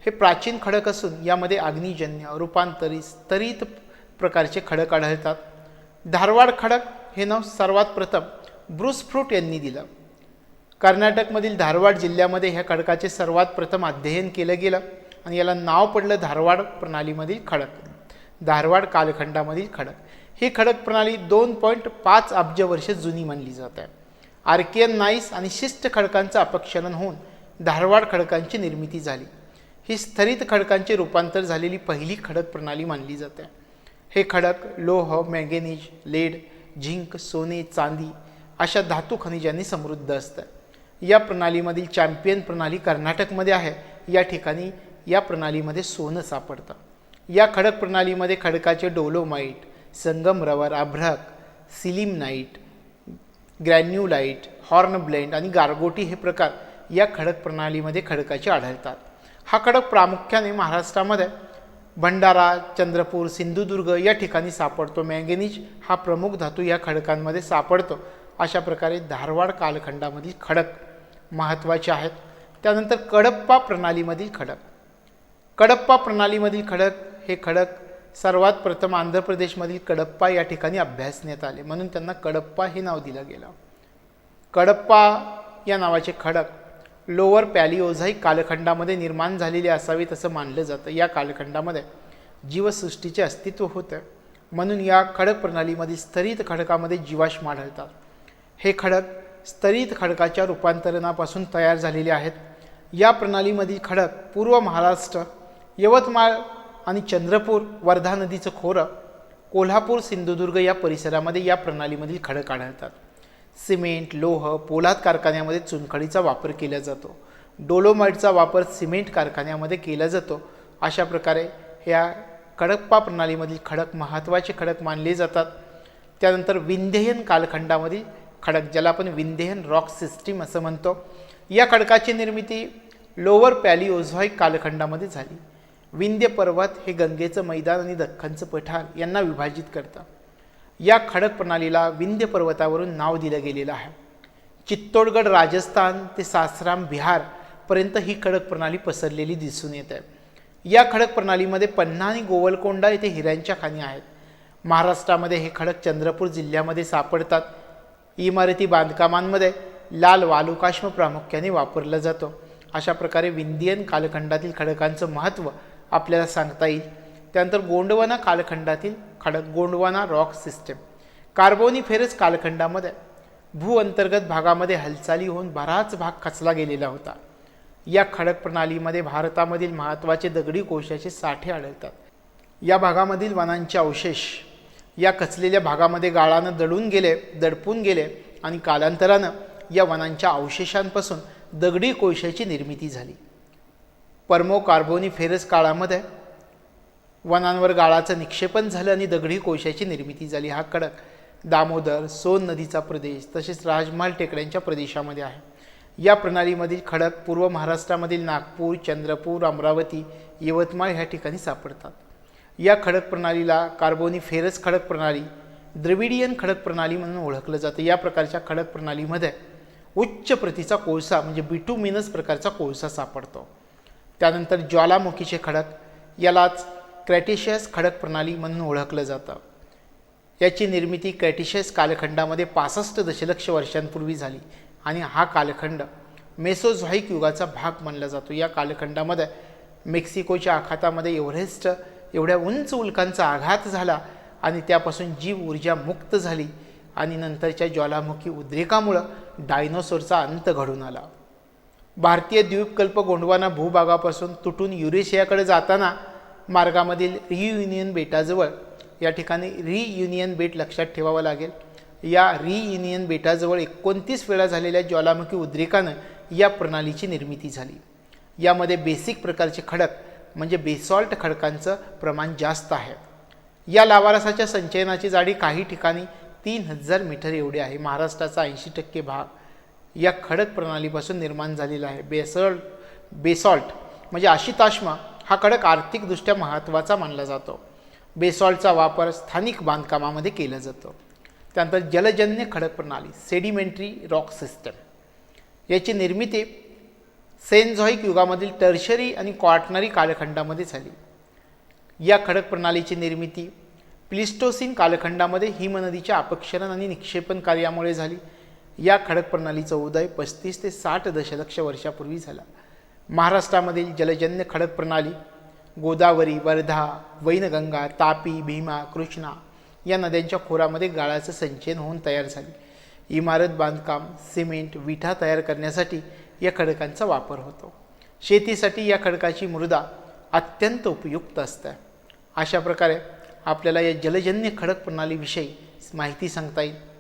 हे प्राचीन खडक असून यामध्ये अग्निजन्य, रूपांतरित, स्तरित प्रकारचे खडक आढळतात. धारवाड खडक हे नाव सर्वात प्रथम ब्रूस फ्रूट यांनी दिलं. कर्नाटकमधील धारवाड जिल्ह्यामध्ये ह्या खडकाचे सर्वात प्रथम अध्ययन केलं गेलं आणि याला नाव पडलं धारवाड प्रणालीमधील खडक, धारवाड कालखंडामधील खडक. ही खडक प्रणाली 2.5 अब्ज वर्ष जुनी मानली जाते. आर्कियन नाईस आणि शिष्ट खडकांचं अपक्षरण होऊन धारवाड खडकांची निर्मिती झाली. ही स्तरित खडकांचे रूपांतर झालेली पहिली खडक प्रणाली मानली जाते. हे खडक लोह, मॅंगनीज, लेड, झिंक, सोने, चांदी अशा धातू खनिजांनी समृद्ध असतं. या प्रणालीमधील चॅम्पियन प्रणाली कर्नाटकमध्ये आहे. या ठिकाणी या प्रणालीमध्ये सोनं सापडतं. या खडक प्रणालीमध्ये खडकाचे डोलोमाइट, संगमरवर, अभ्रक, सिलिमनाइट, ग्रॅन्युलाइट, हॉर्नब्लेंड आणि गारगोटी हे प्रकार या खडक प्रणालीमध्ये खडकाचे आढळतात. हा खडक प्रामुख्याने महाराष्ट्रामध्ये भंडारा, चंद्रपूर, सिंधुदुर्ग या ठिकाणी सापडतो. मॅंगनीज हा प्रमुख धातू या खडकांमध्ये सापडतो. अशा प्रकारे धारवाड कालखंडामधील खडक महत्त्वाचे आहेत. त्यानंतर कडप्पा प्रणालीमधील खडक, कडप्पा प्रणालीमधील खडक हे खडक सर्वात प्रथम आंध्र प्रदेशमधील कडप्पा या ठिकाणी अभ्यासण्यात आले, म्हणून त्यांना कडप्पा हे नाव दिलं गेलं. कडप्पा या नावाचे खडक लोअर पॅलिओझाईक कालखंडामध्ये निर्माण झालेले असावेत असं मानलं जातं. या कालखंडामध्ये जीवसृष्टीचे अस्तित्व होतं, म्हणून या खडक प्रणालीमधील स्तरित खडकामध्ये जीवाश्म आढळतात. हे खडक स्तरित खडकाच्या रूपांतरणापासून तयार झालेले आहेत. या प्रणालीमधील खडक पूर्व महाराष्ट्र, यवतमाळ आणि चंद्रपूर, वर्धा नदीचं खोरं, कोल्हापूर, सिंधुदुर्ग या परिसरामध्ये या प्रणालीमधील खडक आढळतात. सिमेंट, लोह, पोलाद कारखान्यामध्ये चुनखडीचा वापर केला जातो. डोलोमाइटचा वापर सिमेंट कारखान्यामध्ये केला जातो. अशा प्रकारे ह्या खडप्पा प्रणालीमधील खडक महत्त्वाचे खडक मानले जातात. त्यानंतर विंध्ययन कालखंडामधील खडक, ज्याला आपण विंध्ययन रॉक सिस्टीम असं म्हणतो, या खडकाची निर्मिती लोअर पॅलिओझॉइक कालखंडामध्ये झाली. विंध्य पर्वत हे गंगेचं मैदान आणि दख्खनचं पठार यांना विभाजित करतात. या खडक प्रणालीला विंध्य पर्वतावरून नाव दिलं गेलेलं आहे. चित्तोडगड राजस्थान ते सासाराम बिहारपर्यंत ही खडक प्रणाली पसरलेली दिसून येत आहे. या खडक प्रणालीमध्ये पन्ना आणि गोवलकोंडा येथे हिऱ्यांच्या खाणी आहेत. महाराष्ट्रामध्ये हे खडक चंद्रपूर जिल्ह्यामध्ये सापडतात. इमारती बांधकामांमध्ये लाल वालुकाश्म प्रामुख्याने वापरला जातो. अशा प्रकारे विंध्ययन कालखंडातील खडकांचं महत्त्व आपल्याला सांगता येईल. त्यानंतर गोंडवाना कालखंडातील खडक, गोंडवाना रॉक सिस्टम. कार्बोनिफेरस कालखंडामध्ये भूअंतर्गत भागामध्ये हालचाली होऊन बराच भाग खचला गेलेला होता. या खडक प्रणालीमध्ये भारतामधील महत्त्वाचे दगडी कोळशाचे साठे आढळतात. या भागामधील वनांचे अवशेष या खचलेल्या भागामध्ये गाळानं दडपून गेले आणि कालांतरानं या वनांच्या अवशेषांपासून दगडी कोळशाची निर्मिती झाली. पर्मो कार्बोनिफेरस काळामध्ये वनांवर गाळाचं निक्षेपण झालं आणि दगडी कोळशाची निर्मिती झाली. हा खडक दामोदर, सोन नदीचा प्रदेश तसेच राजमहाल टेकड्यांच्या प्रदेशामध्ये आहे. या प्रणालीमधील खडक पूर्व महाराष्ट्रामधील नागपूर, चंद्रपूर, अमरावती, यवतमाळ ह्या ठिकाणी सापडतात. या खडक प्रणालीला कार्बोनिफेरस खडक प्रणाली, द्रविडियन खडक प्रणाली म्हणून ओळखलं जातं. या प्रकारच्या खडक प्रणालीमध्ये उच्च प्रतीचा कोळसा म्हणजे बिटुमिनस प्रकारचा कोळसा सापडतो. त्यानंतर ज्वालामुखीचे खडक, यालाच क्रॅटिशियस खडक प्रणाली म्हणून ओळखलं जातं. याची निर्मिती क्रॅटिशियस कालखंडामध्ये 65 दशलक्ष वर्षांपूर्वी झाली आणि हा कालखंड मेसोझॉइक युगाचा भाग मानला जातो. या कालखंडामध्ये मेक्सिकोच्या आखातामध्ये एव्हरेस्ट एवढ्या उंच उल्कांचा आघात झाला आणि त्यापासून जीव ऊर्जा मुक्त झाली आणि नंतरच्या ज्वालामुखी उद्रेकामुळं डायनोसॉरचा अंत घडून आला. भारतीय द्वीपकल्प गोंडवाना भूभागापासून तुटून युरेशियाकडे जाताना मार्गामधील रियुनियन बेटाजवळ, या ठिकाणी रियुनियन बेट लक्षात ठेवावं लागेल. या रियुनियन बेटाजवळ 29 वेळा झालेल्या ज्वालामुखी उद्रेकानं या प्रणालीची निर्मिती झाली. यामध्ये बेसिक प्रकारचे खडक म्हणजे बेसॉल्ट खडकांचं प्रमाण जास्त आहे. या लावारसाच्या संचयनाची जाडी काही ठिकाणी 3000 मीटर एवढी आहे. महाराष्ट्राचा 80% भाग या खडक प्रणालीपासून निर्माण झालेला आहे. बेसॉल्ट म्हणजे आशिताश्म हा खडक आर्थिकदृष्ट्या महत्त्वाचा मानला जातो. बेसॉल्टचा वापर स्थानिक बांधकामामध्ये केला जातो. त्यानंतर जलजन्य खडक प्रणाली, सेडिमेंटरी रॉक सिस्टम, याची निर्मिती सेनझॉइक युगामधील टर्शरी आणि क्वार्टनरी कालखंडामध्ये झाली. या खडक प्रणालीची निर्मिती प्लिस्टोसिन कालखंडामध्ये हिमनदीच्या अपक्षरण आणि निक्षेपण कार्यामुळे झाली. या खडक प्रणालीचा उदय 35 ते 60 दशलक्ष वर्षापूर्वी झाला. महाराष्ट्रामधील जलजन्य खडक प्रणाली गोदावरी, वर्धा, वैनगंगा, तापी, भीमा, कृष्णा या नद्यांच्या खोऱ्यामध्ये गाळाचं संचयन होऊन तयार झाली. इमारत बांधकाम, सिमेंट, विटा तयार करण्यासाठी या खडकांचा वापर होतो. शेतीसाठी या खडकाची मृदा अत्यंत उपयुक्त असते. अशा प्रकारे आपल्याला या जलजन्य खडक प्रणालीविषयी माहिती सांगता येईल.